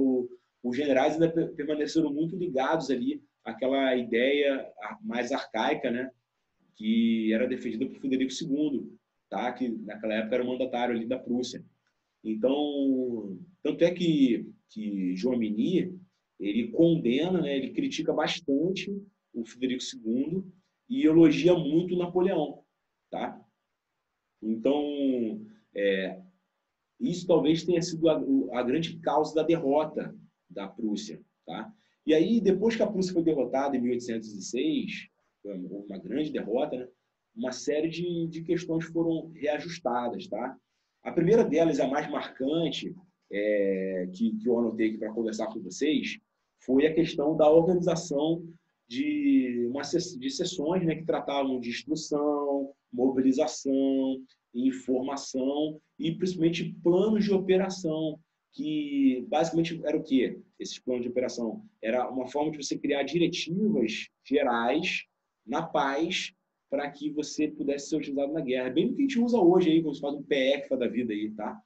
Os generais ainda permaneceram muito ligados ali àquela ideia mais arcaica, né, que era defendida por Frederico II, tá? Que naquela época era o mandatário ali da Prússia. Então, tanto é que Jomini, ele condena, né, ele critica bastante o Frederico II e elogia muito Napoleão, tá? Então, isso talvez tenha sido a grande causa da derrota da Prússia. Tá? E aí, depois que a Prússia foi derrotada em 1806, houve uma grande derrota, né? Uma série de questões foram reajustadas. Tá? A primeira delas, a mais marcante, que eu anotei aqui para conversar com vocês, foi a questão da organização de sessões, né, que tratavam de instrução, mobilização, informação e principalmente planos de operação, que basicamente era o quê? Esses planos de operação era uma forma de você criar diretivas gerais na paz para que você pudesse ser utilizado na guerra. Bem o que a gente usa hoje aí, quando se faz um PECFA da vida aí, tá?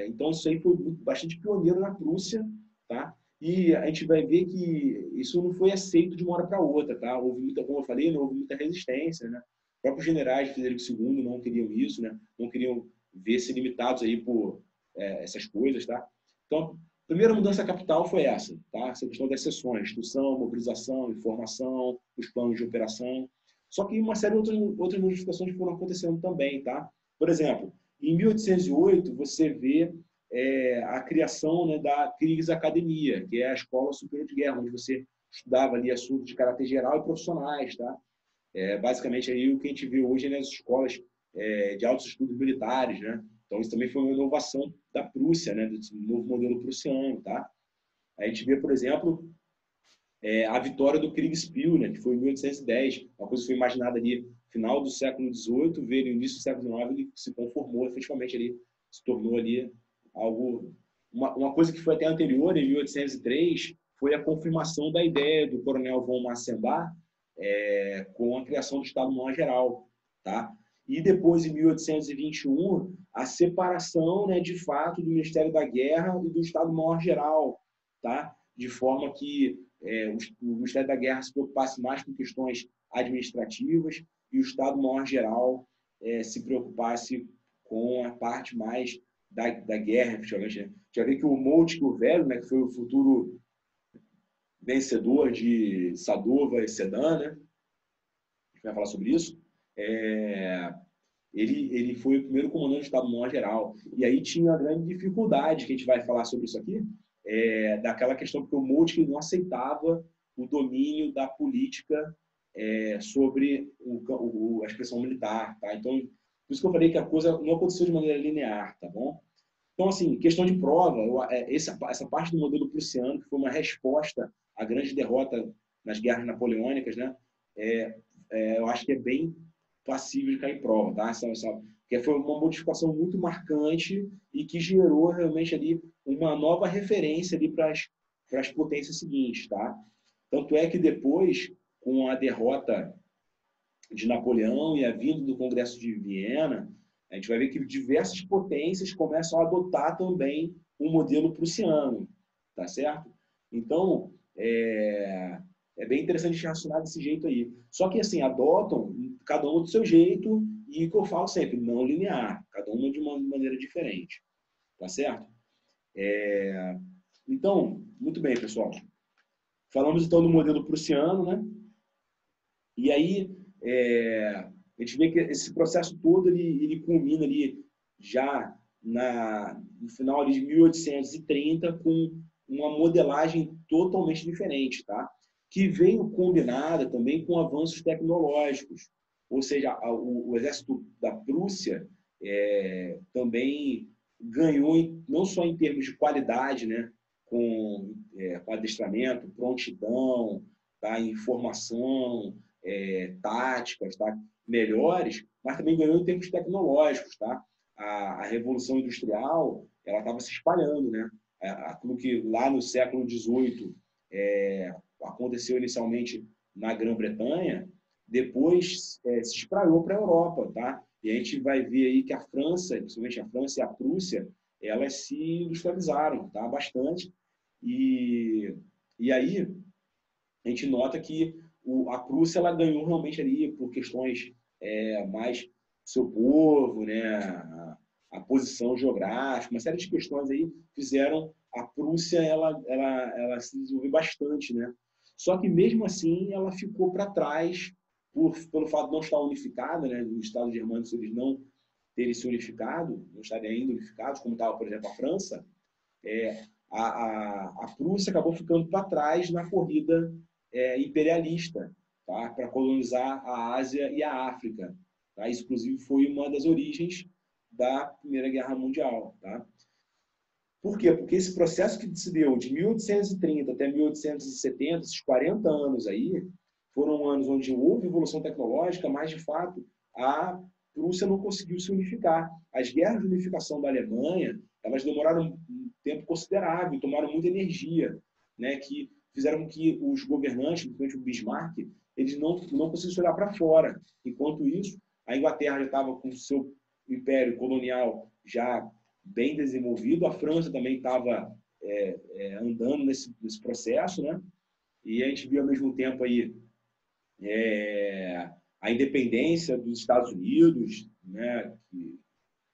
Então isso aí foi bastante pioneiro na Prússia, tá? E a gente vai ver que isso não foi aceito de uma hora para outra, tá? Houve muita, como eu falei, houve muita resistência, né? Os próprios generais de Frederico II não queriam isso, né? Não queriam ver-se limitados aí por essas coisas, tá? Então, a primeira mudança capital foi essa, tá? Essa questão das sessões, instrução, mobilização, informação, os planos de operação. Só que uma série de outras modificações foram acontecendo também, tá? Por exemplo, em 1808, você vê a criação, né, da Kriegsakademie, que é a Escola Superior de Guerra, onde você estudava ali assuntos de caráter geral e profissionais, tá? Basicamente aí o que a gente vê hoje nas escolas de altos estudos militares, né? Então isso também foi uma inovação da Prússia, né, do novo modelo prussiano, tá? A gente vê, por exemplo, a vitória do Kriegspiel, né, que foi em 1810, uma coisa que foi imaginada ali no final do século XVIII, veio no início do século XIX, ele se conformou, efetivamente, ele se tornou ali algo... Uma coisa que foi até anterior, em 1803, foi a confirmação da ideia do coronel von Massenbach com a criação do Estado-Maior Geral, tá? E depois, em 1821, a separação, né, de fato, do Ministério da Guerra e do Estado-Maior Geral, tá? De forma que o Ministério da Guerra se preocupasse mais com questões administrativas e o Estado-Maior Geral se preocupasse com a parte mais da guerra, efetivamente. Né? Já vê que o Moltke, o velho, né, que foi o futuro vencedor de Sadova e Sedan, né? A gente vai falar sobre isso. Ele foi o primeiro comandante do Estado-Maior Geral. E aí tinha uma grande dificuldade, que a gente vai falar sobre isso aqui, daquela questão, porque o Moltke não aceitava o domínio da política sobre a expressão militar. Tá? Então, por isso que eu falei que a coisa não aconteceu de maneira linear, tá bom? Então, assim, questão de prova, essa parte do modelo prussiano, que foi uma resposta à grande derrota nas guerras napoleônicas, né? Eu acho que é bem passível de cair em prova, tá? Porque foi uma modificação muito marcante e que gerou realmente ali uma nova referência ali para as potências seguintes, tá? Tanto é que depois, com a derrota de Napoleão e a vinda do Congresso de Viena, a gente vai ver que diversas potências começam a adotar também o modelo prussiano, tá certo? Então, é bem interessante relacionar desse jeito aí. Só que, assim, adotam cada um do seu jeito e, que eu falo sempre, não linear, cada uma de uma maneira diferente, tá certo? Então, muito bem, pessoal. Falamos, então, do modelo prussiano, né? E aí, a gente vê que esse processo todo ele culmina ali já no final ali de 1830 com uma modelagem totalmente diferente, tá? Que veio combinada também com avanços tecnológicos. Ou seja, o exército da Prússia também ganhou não só em termos de qualidade, né? Com adestramento, prontidão, tá? Informação, táticas, tá? Melhores, mas também ganhou em termos tecnológicos, tá? A Revolução Industrial, ela estava se espalhando, né? Aquilo que lá no século XVIII aconteceu inicialmente na Grã-Bretanha, depois se espraiou para a Europa, tá? E a gente vai ver aí que a França, principalmente a França e a Prússia, elas se industrializaram, tá? Bastante. E aí a gente nota que a Prússia ela ganhou realmente ali por questões mais do seu povo, né? A posição geográfica, uma série de questões aí fizeram a Prússia ela se desenvolver bastante, né? Só que mesmo assim ela ficou para trás pelo fato de não estar unificada, né? Os Estados germânicos eles não terem se unificado, não estarem ainda unificados, como estava, por exemplo, a França. A Prússia acabou ficando para trás na corrida imperialista, tá? Para colonizar a Ásia e a África. Tá? Isso, inclusive, foi uma das origens da Primeira Guerra Mundial. Tá? Por quê? Porque esse processo que se deu de 1830 até 1870, esses 40 anos aí, foram anos onde houve evolução tecnológica, mas, de fato, a Prússia não conseguiu se unificar. As guerras de unificação da Alemanha, elas demoraram um tempo considerável, tomaram muita energia, né, que fizeram com que os governantes, principalmente o Bismarck, eles não conseguissem olhar para fora. Enquanto isso, a Inglaterra já estava com o seu império colonial já bem desenvolvido, a França também estava andando nesse processo, né? E a gente viu ao mesmo tempo aí a independência dos Estados Unidos, né?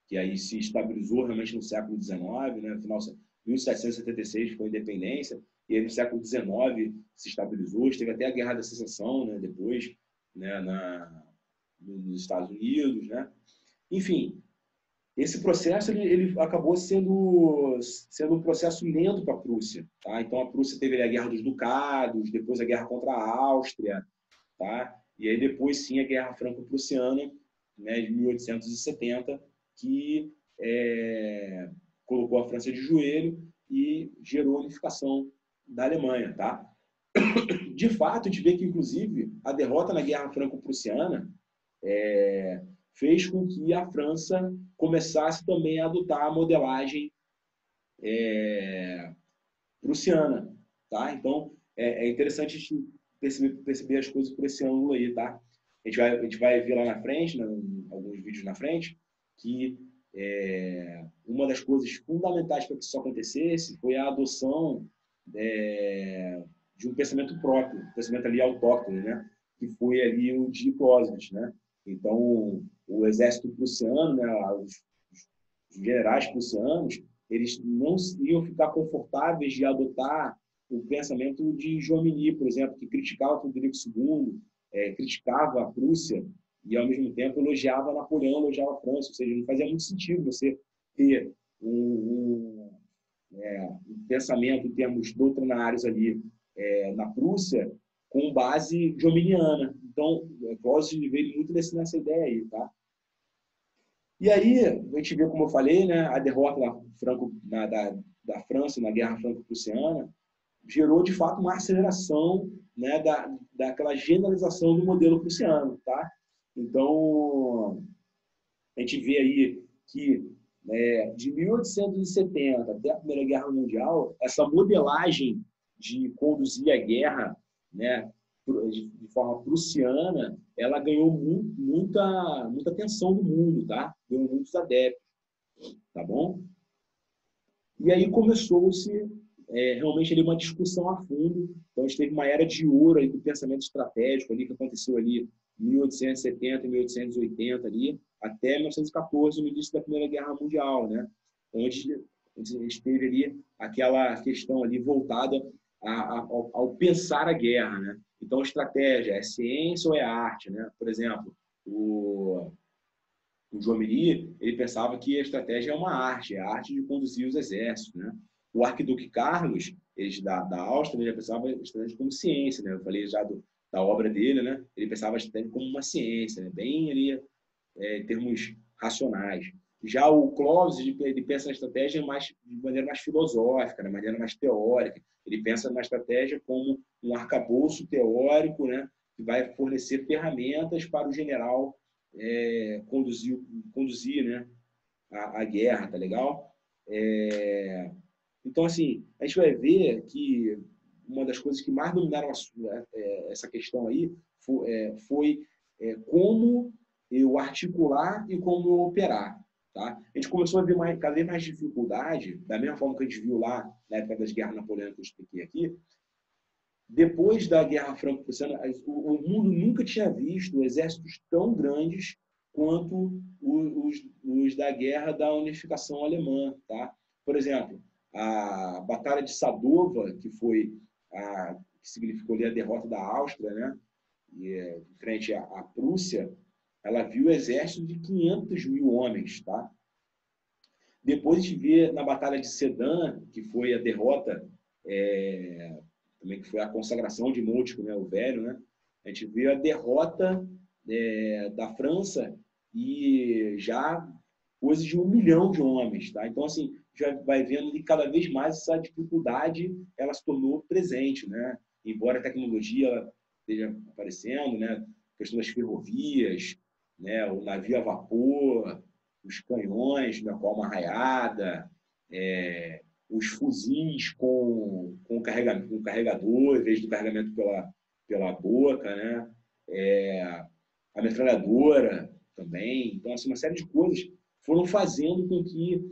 Que aí se estabilizou realmente no século XIX, né? No final de 1776 foi a independência, e aí no século XIX se estabilizou, teve até a Guerra da Secessão, né? Depois, né? Nos Estados Unidos, né? Enfim, esse processo ele acabou sendo um processo lento para a Prússia. Tá? Então, a Prússia teve a Guerra dos Ducados, depois a Guerra contra a Áustria, tá? E aí depois, sim, a Guerra Franco-Prussiana, né, de 1870, que colocou a França de joelho e gerou a unificação da Alemanha, tá? De fato, a gente vê que, inclusive, a derrota na Guerra Franco-Prussiana fez com que a França começasse também a adotar a modelagem prussiana, tá? Então, é interessante a gente perceber as coisas por esse ângulo aí, tá? A gente vai ver lá na frente, alguns vídeos na frente, que uma das coisas fundamentais para que isso acontecesse foi a adoção de um pensamento próprio, um pensamento ali autóctone, né? Que foi ali o de Clausewitz, né? Então, o exército prussiano, né, os generais prussianos, eles não iam ficar confortáveis de adotar o pensamento de Jomini, por exemplo, que criticava Frederico II, criticava a Prússia e, ao mesmo tempo, elogiava Napoleão, elogiava a França. Ou seja, não fazia muito sentido você ter um pensamento em termos doutrinários ali na Prússia com base jominiana. Então, Clausewitz veio muito nessa ideia aí, tá? E aí, a gente vê, como eu falei, né, a derrota da França na Guerra Franco-Prussiana gerou, de fato, uma aceleração, né, daquela generalização do modelo prussiano, tá? Então, a gente vê aí que de 1870 até a Primeira Guerra Mundial, essa modelagem de conduzir a guerra, né, de forma prussiana, ela ganhou muita atenção do mundo, tá? Ganhou muitos adeptos, tá bom? E aí começou-se realmente ali uma discussão a fundo. Então a gente teve uma era de ouro ali do pensamento estratégico ali que aconteceu ali em 1870 e 1880 ali até 1914, no início da Primeira Guerra Mundial, né? Onde a gente teve ali aquela questão ali voltada ao pensar a guerra, né? Então, estratégia é ciência ou é arte, né? Por exemplo, o Jomini, ele pensava que a estratégia é uma arte, é a arte de conduzir os exércitos, né? O arquiduque Carlos, ele da Áustria, ele pensava a estratégia como ciência, né? Eu falei já da obra dele, né? Ele pensava a estratégia como uma ciência, né? Bem ali, em termos racionais. Já o Clausewitz, ele pensa na estratégia de maneira mais filosófica, de maneira mais teórica. Ele pensa na estratégia como um arcabouço teórico, né, que vai fornecer ferramentas para o general conduzir, né, a guerra, tá legal? Então, assim, a gente vai ver que uma das coisas que mais dominaram essa questão aí foi como eu articular e como eu operar. Tá? A gente começou a ver cada vez mais dificuldade, da mesma forma que a gente viu lá na época das guerras napoleônicas que eu expliquei aqui. Depois da Guerra Franco-Prussiana, o mundo nunca tinha visto exércitos tão grandes quanto os da Guerra da Unificação Alemã. Tá? Por exemplo, a Batalha de Sadova, que significou ali a derrota da Áustria, né? Frente à Prússia, ela viu o exército de 500 mil homens, tá? Depois a gente vê na Batalha de Sedan, que foi a derrota, também que foi a consagração de Moltke, né, o velho, né? A gente vê a derrota da França e já coisas de 1 milhão de homens, tá? Então, assim, já vai vendo que cada vez mais essa dificuldade ela se tornou presente, né? Embora a tecnologia esteja aparecendo, né? A questão das ferrovias, né? O navio a vapor, os canhões, né? Com a arraiada, os fuzis com carregador, em vez do carregamento pela boca, né? A metralhadora também. Então, assim, uma série de coisas foram fazendo com que,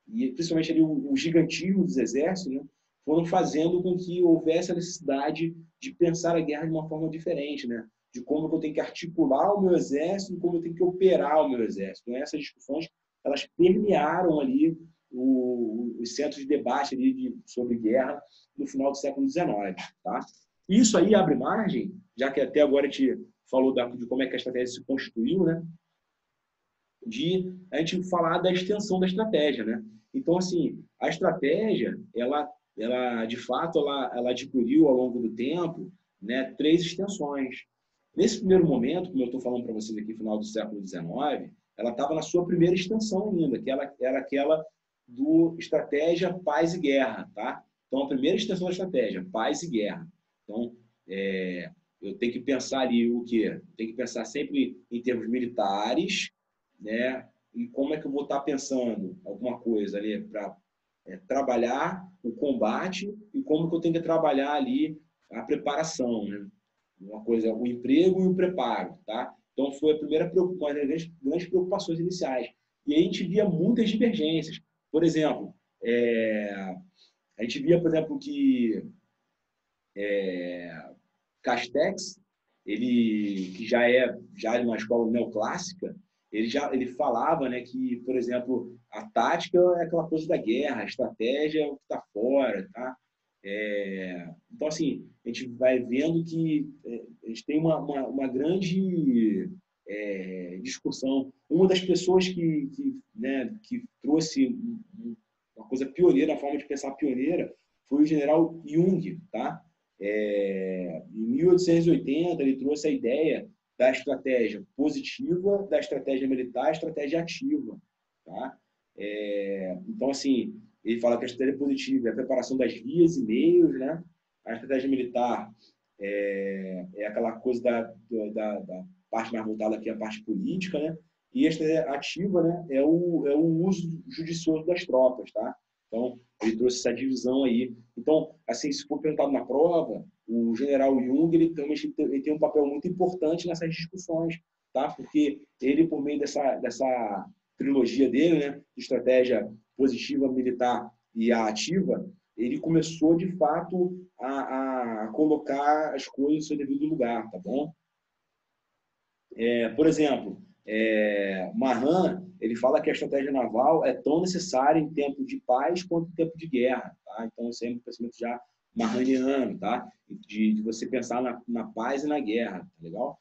e principalmente ali o gigantismo dos exércitos, né? Foram fazendo com que houvesse a necessidade de pensar a guerra de uma forma diferente, né? De como eu tenho que articular o meu exército e como eu tenho que operar o meu exército. Então, essas discussões, elas permearam ali os centros de debate ali sobre guerra no final do século XIX. Tá? Isso aí abre margem, já que até agora a gente falou de como é que a estratégia se constituiu, né? De a gente falar da extensão da estratégia, né? Então, assim, a estratégia, ela de fato, ela adquiriu ao longo do tempo, né, 3 extensões. Nesse primeiro momento, como eu estou falando para vocês aqui, final do século XIX, ela estava na sua primeira extensão ainda, que era aquela do estratégia, paz e guerra, tá? Então, a primeira extensão da estratégia, paz e guerra. Então, eu tenho que pensar ali o quê? Tenho que pensar sempre em termos militares, né? E como é que eu vou estar pensando alguma coisa ali para trabalhar o combate e como que eu tenho que trabalhar ali a preparação, né? Uma coisa, o emprego e o preparo, tá? Então, foi a primeira uma das grandes preocupações iniciais. E aí a gente via muitas divergências. Por exemplo, a gente via, por exemplo, que Castex, ele que já é uma escola neoclássica, ele falava, né, que, por exemplo, a tática é aquela coisa da guerra, a estratégia é o que está fora, tá? Então, assim, a gente vai vendo que a gente tem uma grande discussão. Uma das pessoas né, que trouxe uma coisa pioneira, a forma de pensar pioneira, foi o general Jung, tá? Em 1880, ele trouxe a ideia da estratégia positiva, da estratégia militar, estratégia ativa. Tá? Então, assim, ele fala que a estratégia positiva é a preparação das vias e meios, né? A estratégia militar é aquela coisa da parte mais voltada aqui, a parte política, né? E a estratégia ativa, né, é o uso judicioso das tropas, tá? Então, ele trouxe essa divisão aí. Então, assim, se for perguntado na prova, o general Jung, ele tem um papel muito importante nessas discussões, tá? Porque ele, por meio dessa trilogia dele, né, de estratégia positiva, militar e a ativa, ele começou, de fato, a colocar as coisas no seu devido lugar, tá bom? Por exemplo, Mahan, ele fala que a estratégia naval é tão necessária em tempo de paz quanto em tempo de guerra. Tá? Então, isso é um pensamento já mahaniano, tá? De você pensar na paz e na guerra, tá legal?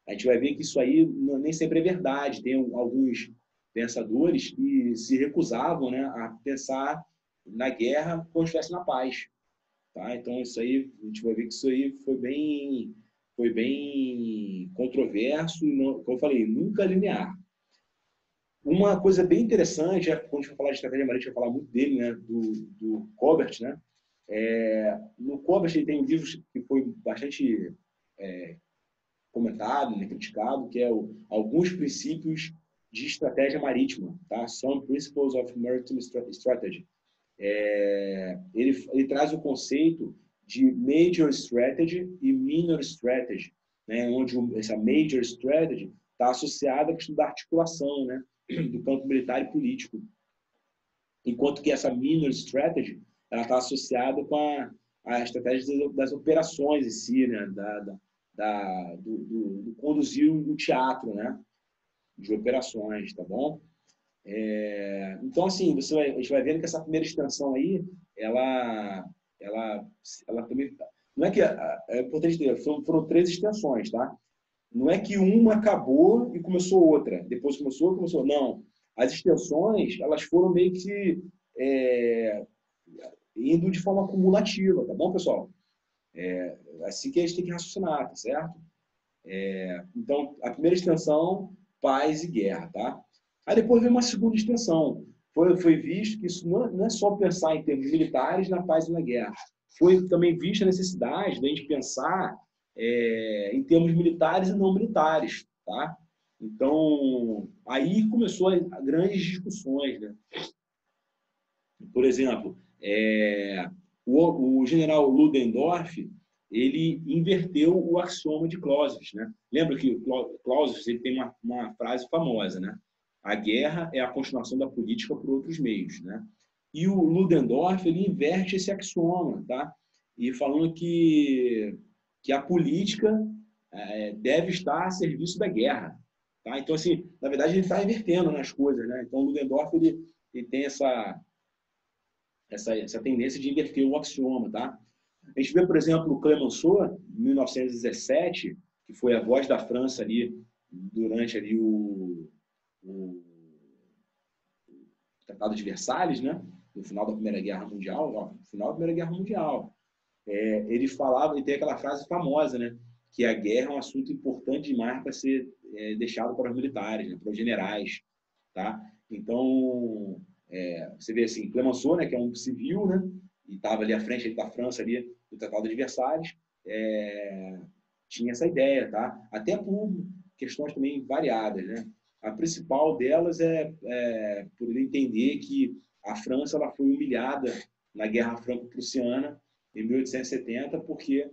A gente vai ver que isso aí nem sempre é verdade. Tem alguns pensadores que se recusavam, né, a pensar na guerra quando estivesse na paz. Tá? Então, isso aí, a gente vai ver que isso aí foi bem controverso, como eu falei, nunca linear. Uma coisa bem interessante, quando a gente vai falar de estratégia marítima, vai falar muito dele, né, do Colbert, né? No Colbert ele tem um livro que foi bastante comentado, né, criticado, que é Alguns Princípios de Estratégia Marítima, tá? Some Principles of Maritime Strategy. Ele traz o conceito de Major Strategy e Minor Strategy, né, onde essa Major Strategy está associada à questão da articulação, né, do campo militar e político, enquanto que essa Minor Strategy ela está associada com a estratégia das operações em si, né, do conduzir o teatro, né, de operações, tá bom? Então, assim, a gente vai vendo que essa primeira extensão aí, ela também... Não é que... É importante ter, foram 3 extensões, tá? Não é que uma acabou e começou outra. Depois começou. Não. As extensões, elas foram meio que indo de forma acumulativa, tá bom, pessoal? Assim que a gente tem que raciocinar, tá certo? Então, a primeira extensão, paz e guerra, tá? Aí depois veio uma segunda extensão. Foi visto que isso não é só pensar em termos militares na paz e na guerra. Foi também vista a necessidade de a gente pensar em termos militares e não militares, tá? Então, aí começou as grandes discussões, né? Por exemplo, o general Ludendorff, ele inverteu o axioma de Clausewitz, né? Lembra que Clausewitz ele tem uma frase famosa, né? A guerra é a continuação da política por outros meios, né? E o Ludendorff ele inverte esse axioma, tá? E falando que a política deve estar a serviço da guerra, tá? Então assim, na verdade ele está invertendo nas coisas, né? Então o Ludendorff ele tem essa tendência de inverter o axioma, tá? A gente vê, por exemplo, o Clemenceau, em 1917, que foi a voz da França ali durante ali o Tratado de Versalhes, né? No final da Primeira Guerra Mundial, ele falava, e tem aquela frase famosa, né? Que a guerra é um assunto importante demais para ser deixado para os militares, né? Para os generais, tá? Então, você vê assim, Clemenceau, né, que é um civil, né, e estava ali à frente da França ali do Tratado de Versalhes, tinha essa ideia, tá? Até por questões também variadas, né? A principal delas por ele entender que a França ela foi humilhada na Guerra Franco-Prussiana em 1870 porque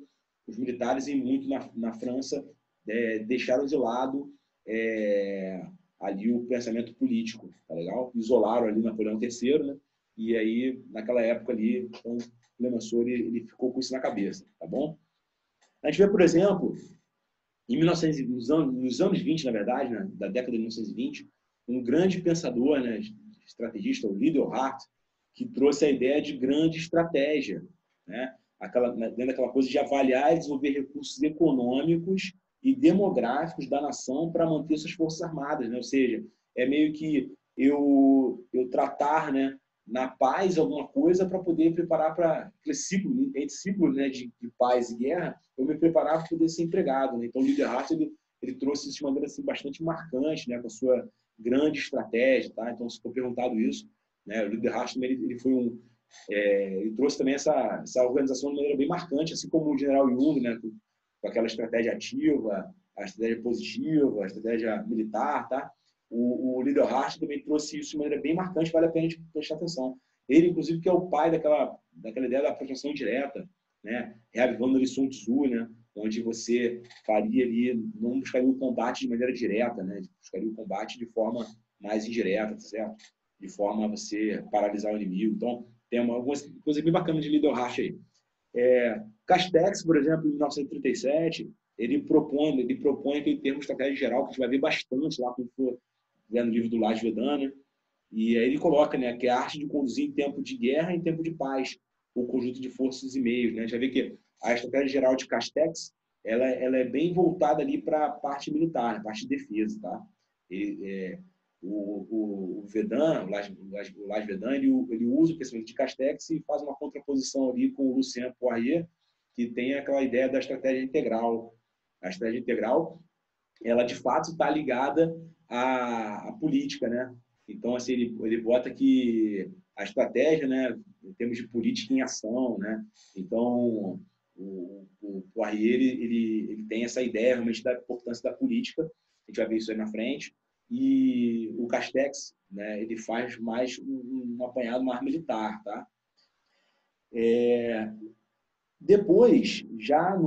os militares em muito na França deixaram de lado ali o pensamento político, tá legal? Isolaram ali Napoleão III, né? E aí, naquela época ali, então, Clemenceau, ele ficou com isso na cabeça, tá bom? A gente vê, por exemplo, nos anos 20, na verdade, né, da década de 1920, um grande pensador, né, estrategista, o Liddell-Hart, que trouxe a ideia de grande estratégia, né? Dentro daquela coisa de avaliar e desenvolver recursos econômicos e demográficos da nação para manter suas forças armadas, né? Ou seja, é meio que eu tratar, né, na paz alguma coisa para poder preparar para aquele ciclo, entre ciclos, né, de paz e guerra, eu me preparar para poder ser empregado, né? Então, o Liddell-Hart ele trouxe isso de maneira assim, bastante marcante, né, com a sua grande estratégia, tá? Então, se for perguntado isso, né, o Liddell-Hart ele foi ele trouxe também essa organização de maneira bem marcante, assim como o General Jung, né, com aquela estratégia ativa, a estratégia positiva, a estratégia militar, tá? O Liddell-Hart também trouxe isso de maneira bem marcante, vale a pena a gente prestar atenção. Ele, inclusive, que é o pai daquela ideia da proteção direta, né? Reavivando ali Sun Tzu, né? Onde você faria ali, não buscaria o combate de maneira direta, né? Buscaria o combate de forma mais indireta, tá certo? De forma a você paralisar o inimigo. Então, tem algumas coisas bem bacanas de Liddell-Hart aí. Castex, por exemplo, em 1937, ele propõe aquele termo estratégia geral que a gente vai ver bastante lá quando for ver no livro do Laj Vedan, né? E aí ele coloca, né, que é a arte de conduzir em tempo de guerra e em tempo de paz o conjunto de forças e meios, né? A gente vai ver que a estratégia geral de Castex ela é bem voltada ali para a parte militar, a parte de defesa, tá? O Vedan, o Laj Vedan, ele usa o pensamento de Castex e faz uma contraposição ali com o Lucien Poirier, que tem aquela ideia da estratégia integral. A estratégia integral, ela de fato está ligada à política, né? Então, assim, ele bota que a estratégia, né, em termos de política em ação, né? Então, o Poirier, ele tem essa ideia realmente da importância da política, a gente vai ver isso aí na frente, e o Castex, né, ele faz mais um apanhado mais militar, tá? Depois, já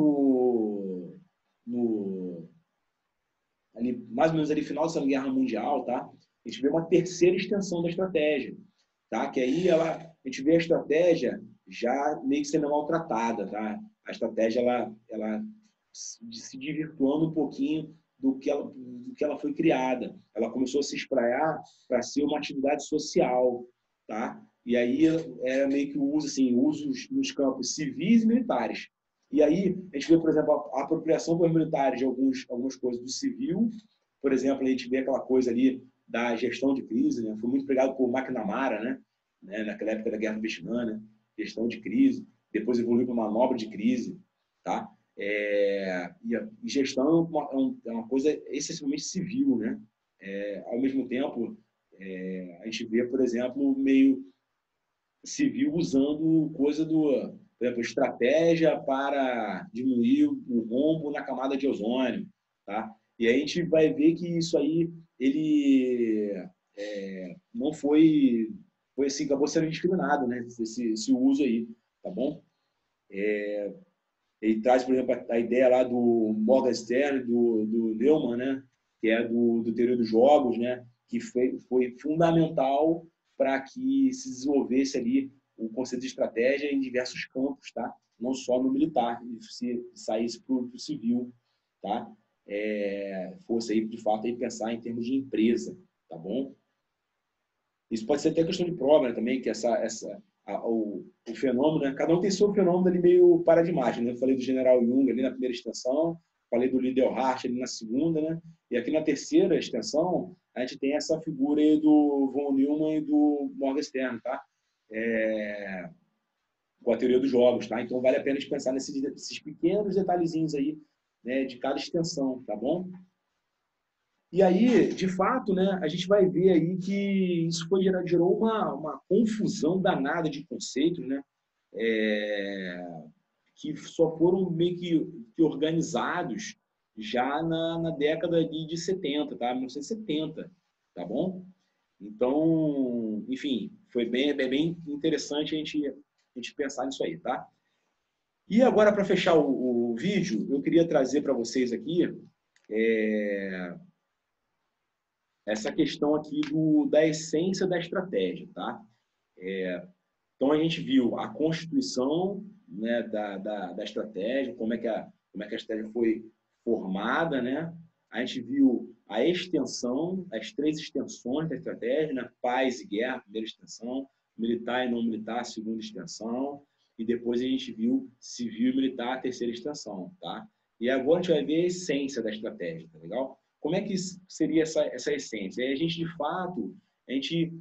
ali, mais ou menos ali final da Segunda Guerra Mundial, tá? A gente vê uma terceira extensão da estratégia, tá? Que aí a gente vê a estratégia já meio que sendo maltratada, tá? A estratégia ela se desvirtuando um pouquinho do que ela foi criada. Ela começou a se espraiar para ser uma atividade social, tá? E aí meio que o uso assim, usos nos campos civis e militares. E aí a gente vê, por exemplo, a apropriação por militares de algumas coisas do civil. Por exemplo, a gente vê aquela coisa ali da gestão de crise, né? Foi muito empregado por McNamara, né? Naquela época da Guerra do Vietnã, né? Gestão de crise. Depois evoluiu para manobra de crise, tá? E gestão é uma coisa essencialmente civil, né? Ao mesmo tempo, a gente vê, por exemplo, meio civil usando coisa por exemplo, estratégia para diminuir o rombo na camada de ozônio, tá? E aí a gente vai ver que isso aí ele não foi assim, acabou sendo discriminado, né? Esse uso aí, tá bom? Ele traz, por exemplo, a ideia lá do Morgenstern, do Neumann, né? Que é do teoria dos jogos, né? Que foi fundamental para que se desenvolvesse ali o conceito de estratégia em diversos campos, tá? Não só no militar, e se saísse para o civil, tá? Fosse aí, de fato, aí pensar em termos de empresa, tá bom? Isso pode ser até questão de prova, né, também, que o fenômeno, né? Cada um tem seu fenômeno ali meio paradigmático, né? Eu falei do General Jung ali na primeira extensão, falei do Liddell-Hart ali na segunda, né? E aqui na terceira extensão, a gente tem essa figura aí do von Neumann e do Morgenstern, tá? Com a teoria dos jogos, tá? Então vale a pena a gente pensar nesses pequenos detalhezinhos aí, né, de cada extensão, tá bom? E aí, de fato, né, a gente vai ver aí que isso gerou uma confusão danada de conceitos, né, que só foram meio que organizados já na década ali de 70, tá? 1970, tá bom? Então, enfim, foi bem interessante a gente pensar nisso aí, tá? E agora, para fechar o vídeo, eu queria trazer para vocês aqui é, essa questão aqui da essência da estratégia, tá? Então, a gente viu a constituição, né, da estratégia, como é que a estratégia foi formada, né? A gente viu a extensão, as 3 extensões da estratégia, né? Paz e guerra, primeira extensão, militar e não militar, segunda extensão, e depois a gente viu civil e militar, terceira extensão, tá? E agora a gente vai ver a essência da estratégia, tá legal? Como é que seria essa essência? É a gente, de fato, a gente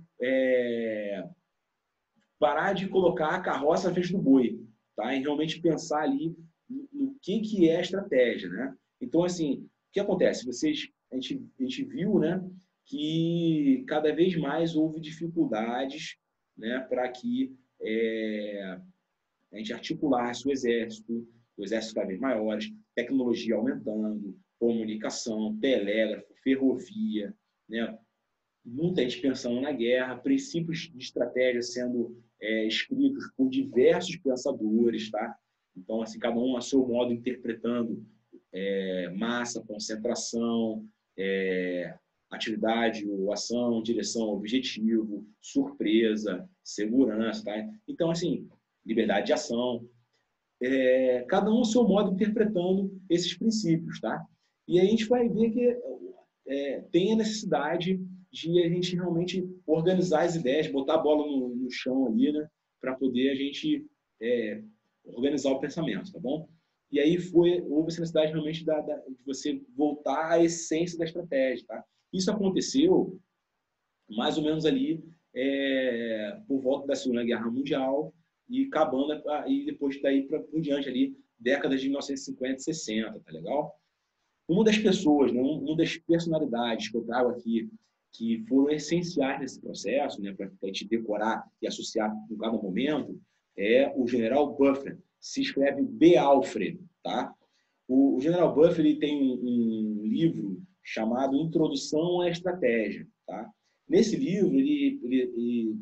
parar de colocar a carroça à frente do boi, tá? E realmente pensar ali no que é a estratégia, né? Então, assim, o que acontece? A gente viu, né, que cada vez mais houve dificuldades, né, para que a gente articulasse o exército cada vez maiores, tecnologia aumentando, comunicação, telégrafo, ferrovia, né? Muita gente pensando na guerra, princípios de estratégia sendo escritos por diversos pensadores, tá? Então, assim, cada um a seu modo interpretando massa, concentração, atividade ou ação, direção, objetivo, surpresa, segurança, tá? Então, assim, liberdade de ação, cada um a seu modo interpretando esses princípios, tá? E aí a gente vai ver que tem a necessidade de a gente realmente organizar as ideias, botar a bola no chão ali, né? Para poder a gente organizar o pensamento, tá bom? E aí houve essa necessidade realmente de você voltar à essência da estratégia, tá? Isso aconteceu mais ou menos ali por volta da Segunda Guerra Mundial e acabando e depois daí por diante ali décadas de 1950 e 60, tá legal? Uma das pessoas, né, uma das personalidades que eu trago aqui, que foram essenciais nesse processo, né, para a gente decorar e associar com cada momento, é o General Buffer. Se escreve B. Alfred, tá? O General Buffer ele tem um livro chamado Introdução à Estratégia, tá? Nesse livro ele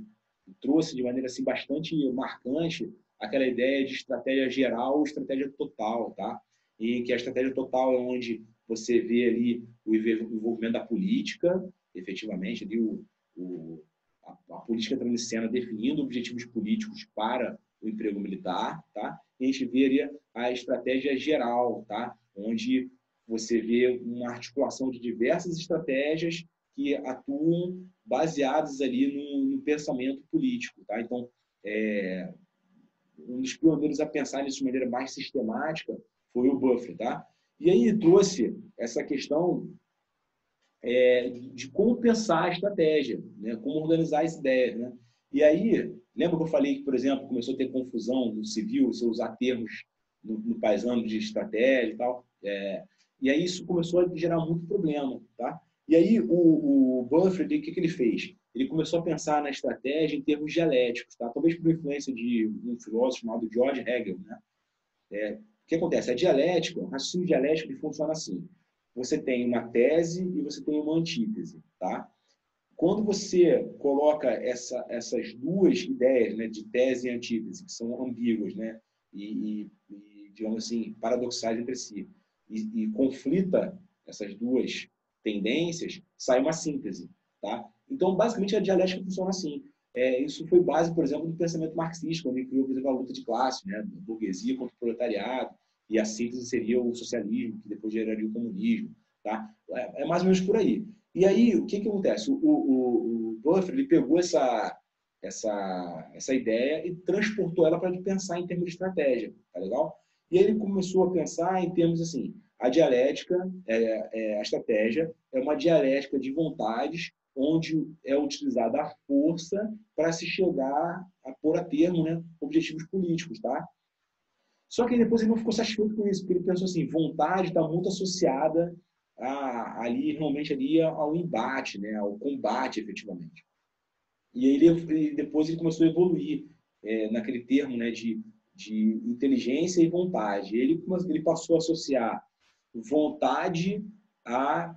trouxe de maneira assim bastante marcante aquela ideia de estratégia geral, estratégia total, tá? E que a estratégia total é onde você vê ali o envolvimento da política, efetivamente, ali a política entrando em cena definindo objetivos políticos para o emprego militar, tá? E a gente vê ali a estratégia geral, tá? Onde você vê uma articulação de diversas estratégias que atuam baseadas ali no pensamento político, tá? Então, um dos pioneiros a pensar nisso de maneira mais sistemática foi o Buffer, tá? E aí trouxe essa questão de como pensar a estratégia, né? Como organizar as ideias, né? E aí, lembra que eu falei que, por exemplo, começou a ter confusão no civil, se usar termos no paisano de estratégia e tal? E aí isso começou a gerar muito problema, tá? E aí o Buffer, o que ele fez? Ele começou a pensar na estratégia em termos dialéticos, tá? Talvez por influência de um filósofo chamado George Hegel, né? O que acontece? A dialética, o raciocínio dialético, ele funciona assim. Você tem uma tese e você tem uma antítese, tá? Quando você coloca essas duas ideias, né, de tese e antítese, que são ambíguas, né, e digamos assim, paradoxais entre si, e conflita essas duas tendências, sai uma síntese, tá? Então, basicamente, a dialética funciona assim. Isso foi base, por exemplo, do pensamento marxista, quando ele criou, por exemplo, a luta de classe, né, da burguesia contra o proletariado, e a síntese seria o socialismo, que depois geraria o comunismo, tá? É mais ou menos por aí. E aí, o que acontece? O Buffer ele pegou essa ideia e transportou ela para pensar em termos de estratégia, tá legal? E aí ele começou a pensar em termos assim, a dialética, a estratégia, é uma dialética de vontades onde é utilizada a força para se chegar a pôr a termo, né, objetivos políticos, tá? Só que depois ele não ficou satisfeito com isso, porque ele pensou assim, vontade está muito associada ali realmente ali ao embate, né, ao combate efetivamente. E aí depois ele começou a evoluir naquele termo, né, de inteligência e vontade. Ele passou a associar vontade a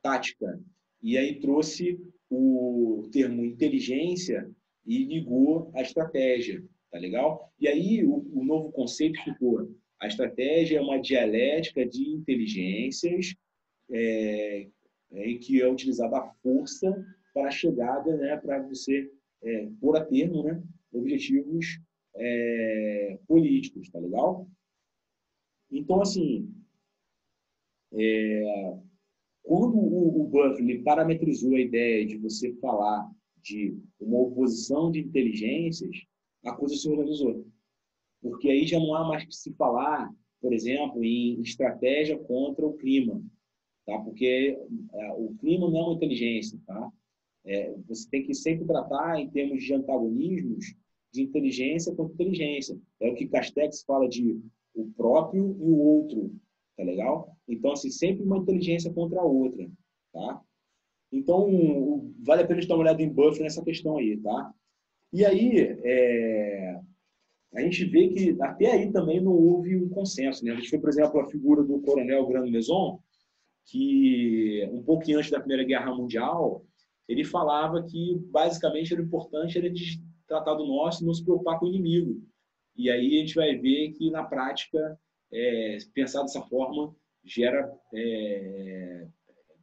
tática. E aí trouxe o termo inteligência e ligou a estratégia, tá legal? E aí o novo conceito ficou: a estratégia é uma dialética de inteligências em que é utilizada a força para a chegada, né, para você pôr a termo, né, objetivos políticos, tá legal? Então, assim, quando o Buffett parametrizou a ideia de você falar de uma oposição de inteligências, a coisa se organizou. Porque aí já não há mais que se falar, por exemplo, em estratégia contra o clima, tá? Porque o clima não é uma inteligência, tá? Você tem que sempre tratar em termos de antagonismos de inteligência contra inteligência. É o que Castex fala de o próprio e o outro, tá legal? Então, assim, sempre uma inteligência contra a outra, tá? Então, vale a pena a gente dar uma olhada em Buffett nessa questão aí, tá? E aí, a gente vê que até aí também não houve um consenso, né? A gente vê, por exemplo, a figura do coronel Grande-Maison, que um pouquinho antes da Primeira Guerra Mundial, ele falava que basicamente o importante era de tratar do nosso e não se preocupar com o inimigo. E aí a gente vai ver que na prática pensar dessa forma gera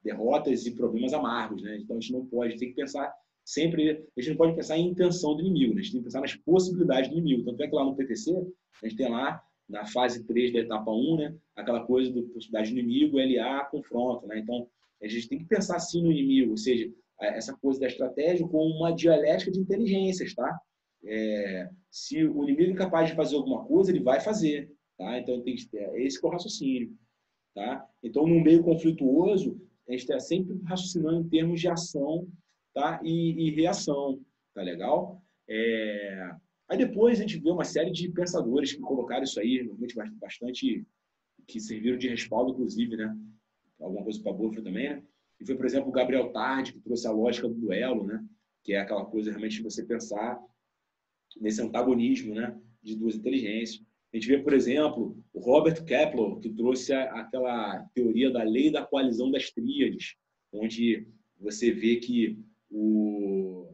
derrotas e problemas amargos, né? Então a gente não pode, tem que pensar sempre, a gente não pode pensar em intenção do inimigo, né? A gente tem que pensar nas possibilidades do inimigo. Tanto é que lá no PTC, a gente tem lá na fase 3 da etapa 1, né, aquela coisa da possibilidade do inimigo, LA, confronto, né? Então, a gente tem que pensar assim no inimigo, ou seja, essa coisa da estratégia como uma dialética de inteligências, tá? Se o inimigo é capaz de fazer alguma coisa, ele vai fazer, tá? Então, esse que é o raciocínio, tá? Então, num meio conflituoso, a gente está sempre raciocinando em termos de ação, tá? E reação, tá legal? Aí depois a gente vê uma série de pensadores que colocaram isso aí, realmente bastante, que serviram de respaldo, inclusive, né? Alguma coisa para a Buffett também, né? E foi, por exemplo, o Gabriel Tardi, que trouxe a lógica do duelo, né? Que é aquela coisa realmente de você pensar nesse antagonismo, né? De duas inteligências. A gente vê, por exemplo, o Robert Kaplan, que trouxe aquela teoria da lei da coalizão das tríades, onde você vê que o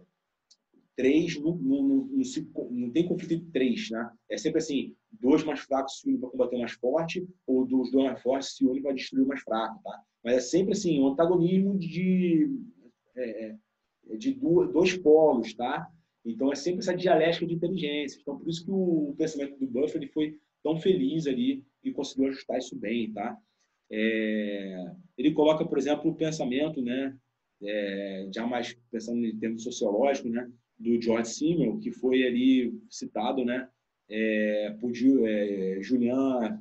três não tem conflito entre três, né? É sempre assim, dois mais fracos se unem para combater o mais forte, ou dos dois mais fortes se unem para destruir o mais fraco, tá? Mas é sempre assim, um antagonismo de dois polos, tá? Então é sempre essa dialética de inteligência. Então por isso que o pensamento do Buffett ele foi tão feliz ali e conseguiu ajustar isso bem, tá? Ele coloca, por exemplo, o pensamento, né? Já mais pensando em termos sociológicos, né? Do George Simmel, que foi ali citado, né? Por Julian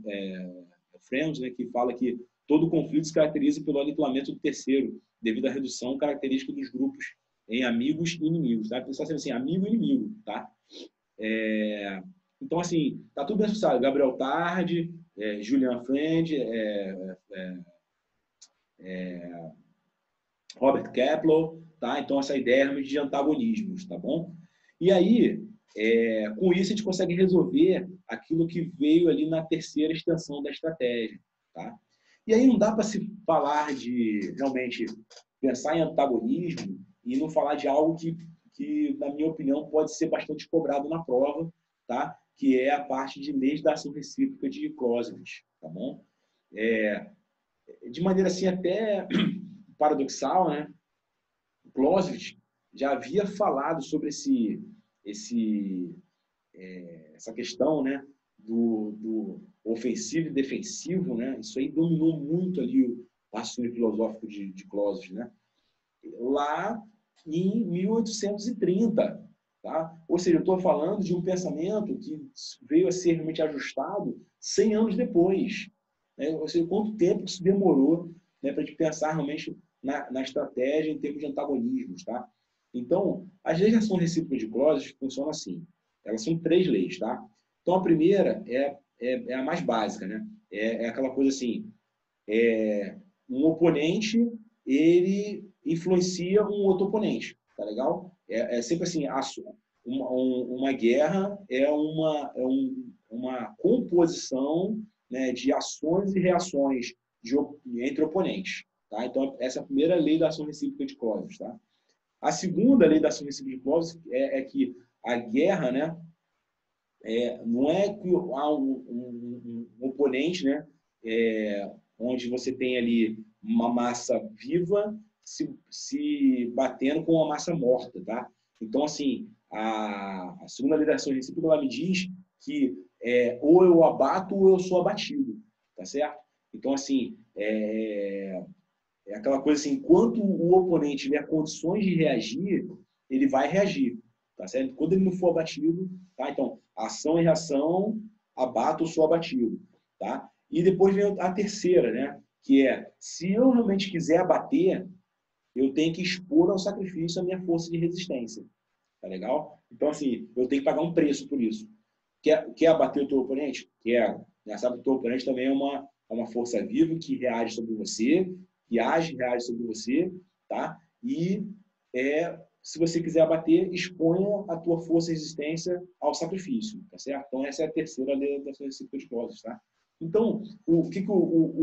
Friends, né? Que fala que todo conflito se caracteriza pelo aniquilamento do terceiro, devido à redução característica dos grupos em amigos e inimigos, tá? Só sendo assim, amigo e inimigo, tá? Então, assim, tá tudo bem associado. Gabriel Tardi, Julian Friend, Robert Kaplan, tá? Então, essa ideia de antagonismos, tá bom? E aí, com isso, a gente consegue resolver aquilo que veio ali na terceira extensão da estratégia, tá? E aí não dá para se falar de, realmente, pensar em antagonismo e não falar de algo que, na minha opinião, pode ser bastante cobrado na prova, tá? Que é a parte de leis da ação recíproca de Clausewitz, tá bom? De maneira assim até paradoxal, né? Clausewitz já havia falado sobre essa questão, né, do ofensivo e defensivo, né? Isso aí dominou muito ali o raciocínio filosófico de Clausewitz, né? Lá em 1830, tá? Ou seja, eu estou falando de um pensamento que veio a ser realmente ajustado 100 anos depois, né? Ou seja, quanto tempo isso demorou, né, para a gente pensar realmente na estratégia em termos de antagonismos, tá? Então, as leis de ação recíproca de Clausewitz funcionam assim. Elas são 3 leis, tá? Então, a primeira é a mais básica, né? É aquela coisa assim, um oponente, ele influencia um outro oponente, tá legal? É sempre assim, uma guerra é uma composição, né, de ações e reações entre oponentes, tá? Então, essa é a primeira lei da ação recíproca de Clausewitz, tá? A segunda lei da ação recíproca de Clausewitz é que a guerra, né, não é que há um oponente, né, onde você tem ali uma massa viva se batendo com uma massa morta, tá? Então, assim, a segunda lei da ação recíproca, ela me diz que ou eu abato ou eu sou abatido, tá certo? Então, assim, aquela coisa assim, enquanto o oponente tiver condições de reagir, ele vai reagir, tá certo? Quando ele não for abatido, tá? Então, ação e reação, abato ou sou abatido, tá? E depois vem a terceira, né? Que se eu realmente quiser abater, eu tenho que expor ao sacrifício a minha força de resistência, tá legal? Então, assim, eu tenho que pagar um preço por isso. Quer abater o teu oponente? Quer. Né? Sabe que o teu oponente também é uma força viva que reage sobre você, que age e reage sobre você, tá? E se você quiser abater, exponha a tua força e resistência ao sacrifício, tá certo? Então, essa é a terceira lei da recíproca de Clausewitz, tá? Então, o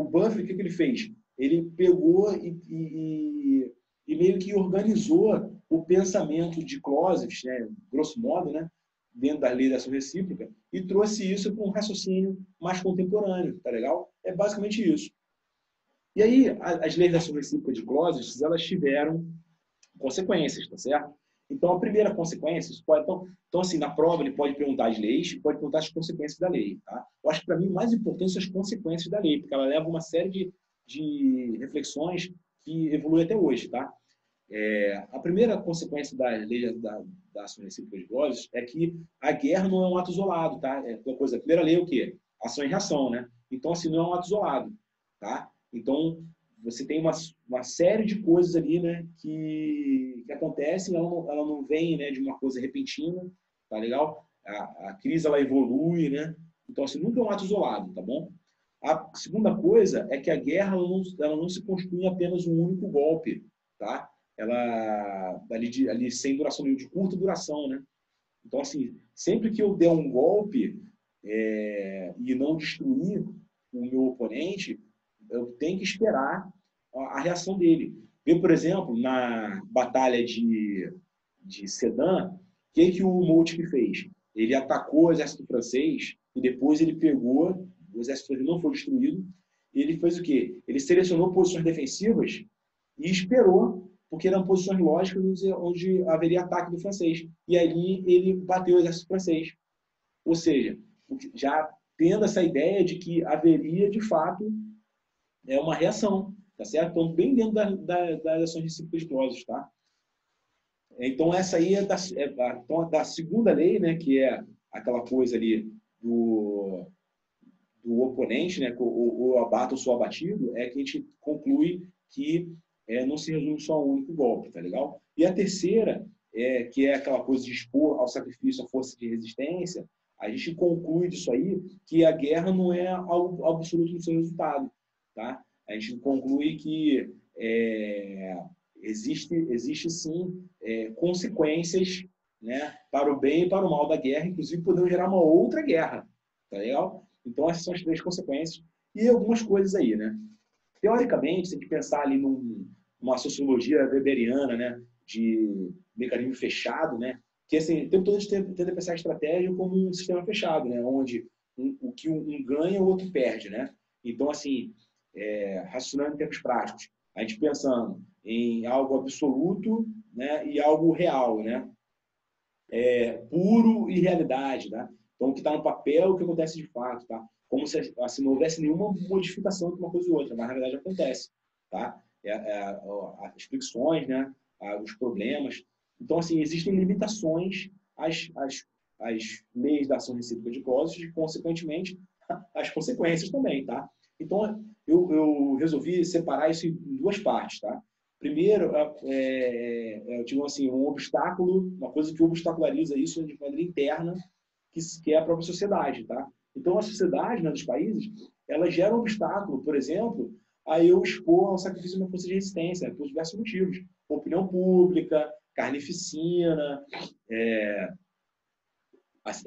Buffett, o que ele fez? Ele pegou e meio que organizou o pensamento de Clausewitz, né? Grosso modo, né? Dentro da lei da ação recíproca, e trouxe isso para um raciocínio mais contemporâneo, tá legal? É basicamente isso. E aí, as leis da ação recíproca de Clausewitz, elas tiveram consequências, tá certo? Então, a primeira consequência, então, assim, na prova ele pode perguntar as leis, pode perguntar as consequências da lei, tá? Eu acho que, para mim, o mais importante são as consequências da lei, porque ela leva uma série de reflexões que evoluem até hoje, tá? A primeira consequência da lei da ação recíproca de Clausewitz é que a guerra não é um ato isolado, tá? A primeira lei é o quê? Ação e reação, né? Então, assim, não é um ato isolado, tá? Então, você tem uma série de coisas ali, né, que acontecem, ela não vem, né, de uma coisa repentina, tá legal? A crise, ela evolui, né? Então, assim, nunca é um ato isolado, tá bom? A segunda coisa é que a guerra, ela não se constitui em apenas um único golpe, tá? Ela ali sem duração, de curta duração, né? Então, assim, sempre que eu der um golpe e não destruir o meu oponente, eu tenho que esperar a reação dele. Vê, por exemplo, na batalha de Sedan, o que o Moltke fez? Ele atacou o exército francês e depois ele pegou, o exército francês não foi destruído, e ele fez o quê? Ele selecionou posições defensivas e esperou, porque eram posições lógicas onde haveria ataque do francês. E ali ele bateu o exército francês. Ou seja, já tendo essa ideia de que haveria, de fato, uma reação, tá certo? Então, bem dentro das ações recíprocas de Clausewitz, tá? Então, essa aí da segunda lei, né, que é aquela coisa ali do oponente, né, o abato ou sou abatido, é que a gente conclui que não se resume só a um único golpe, tá legal? E a terceira, que é aquela coisa de expor ao sacrifício a força de resistência, a gente conclui disso aí que a guerra não é algo absoluto no seu resultado, tá? A gente conclui que existe sim consequências, né, para o bem e para o mal da guerra, inclusive podendo gerar uma outra guerra, tá legal? Então, essas são as três consequências. E algumas coisas aí, né? Teoricamente, se a gente pensar ali numa sociologia weberiana, né? De mecanismo fechado, né? Que, assim, o tempo todo a gente tenta pensar a estratégia como um sistema fechado, né? Onde o que um ganha, o outro perde, né? Então, assim, raciocinando em termos práticos, a gente pensando em algo absoluto, né? E algo real, né? Puro e realidade, tá? Então, o que está no papel, o que acontece de fato, tá? Como se assim, não houvesse nenhuma modificação de uma coisa ou outra, mas na verdade acontece, tá? As fricções, né? Os problemas. Então, assim, existem limitações às leis da ação recíproca de Clausewitz e, consequentemente, as consequências também, tá? Então, eu resolvi separar isso em duas partes, tá? Primeiro, tipo assim, um obstáculo, uma coisa que obstaculariza isso de maneira interna, que é a própria sociedade, tá? Então, a sociedade, né, dos países, ela gera um obstáculo, por exemplo, aí eu expor ao sacrifício da minha força de resistência, né, por diversos motivos. Opinião pública, carnificina,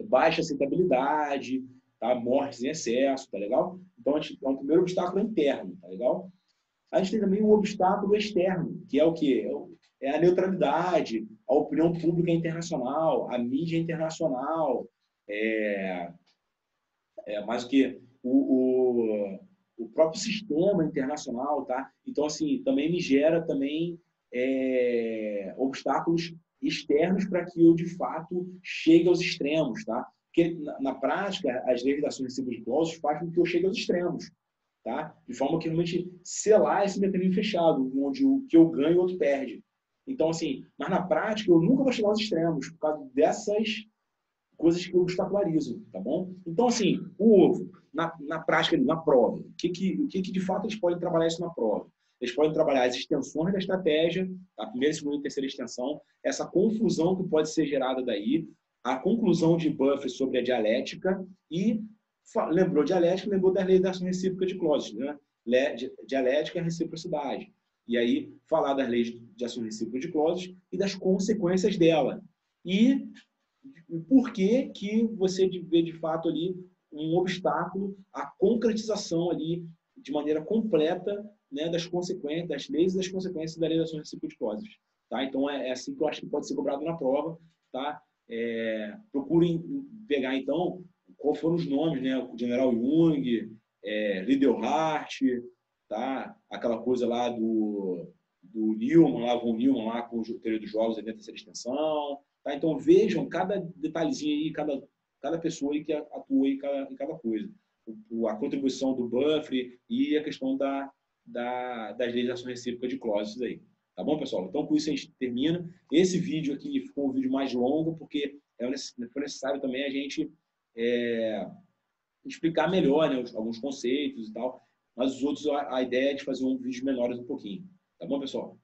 baixa aceitabilidade, tá? Mortes em excesso, tá legal? Então, é um primeiro obstáculo interno, tá legal? A gente tem também um obstáculo externo, que é o quê? É a neutralidade, a opinião pública internacional, a mídia internacional, mais o que o próprio sistema internacional, tá? Então, assim, também me gera também obstáculos externos para que eu, de fato, chegue aos extremos, tá? Porque, na prática, as legislações recíprocas de clausos fazem com que eu chegue aos extremos, tá? De forma que realmente selar esse mecanismo fechado, onde o que eu ganho, o outro perde. Então, assim, mas na prática, eu nunca vou chegar aos extremos, por causa dessas coisas que obstacularizam, tá bom? Então, assim, o ovo, na prática, na prova, o que de fato eles podem trabalhar isso na prova? Eles podem trabalhar as extensões da estratégia, a primeira, segunda e terceira extensão, essa confusão que pode ser gerada daí, a conclusão de Buffet sobre a dialética e lembrou dialética, lembrou das leis da ação recíproca de Clausewitz, né? Dialética é reciprocidade. E aí, falar das leis de ação recíproca de Clausewitz e das consequências dela. E por que que você vê, de fato, ali um obstáculo à concretização ali, de maneira completa, né, das consequências, das leis e das consequências da lei da ação recíproca de Clausewitz. Tá? Então, é assim que eu acho que pode ser cobrado na prova. Tá? Procurem pegar, então, qual foram os nomes, né? O General Jung, Liddell-Hart, tá? Aquela coisa lá do Newman, lá, von Neumann, lá com o teoria dos jogos dentro da terceira extensão. Tá? Então, vejam cada detalhezinho aí, cada pessoa aí que atua em cada coisa. A contribuição do Buffet e a questão das leis de ação recíproca de Clausewitz aí. Tá bom, pessoal? Então, com isso a gente termina. Esse vídeo aqui ficou um vídeo mais longo, porque foi necessário também a gente explicar melhor, né, alguns conceitos e tal. Mas os outros, a ideia é de fazer um vídeo menores um pouquinho. Tá bom, pessoal?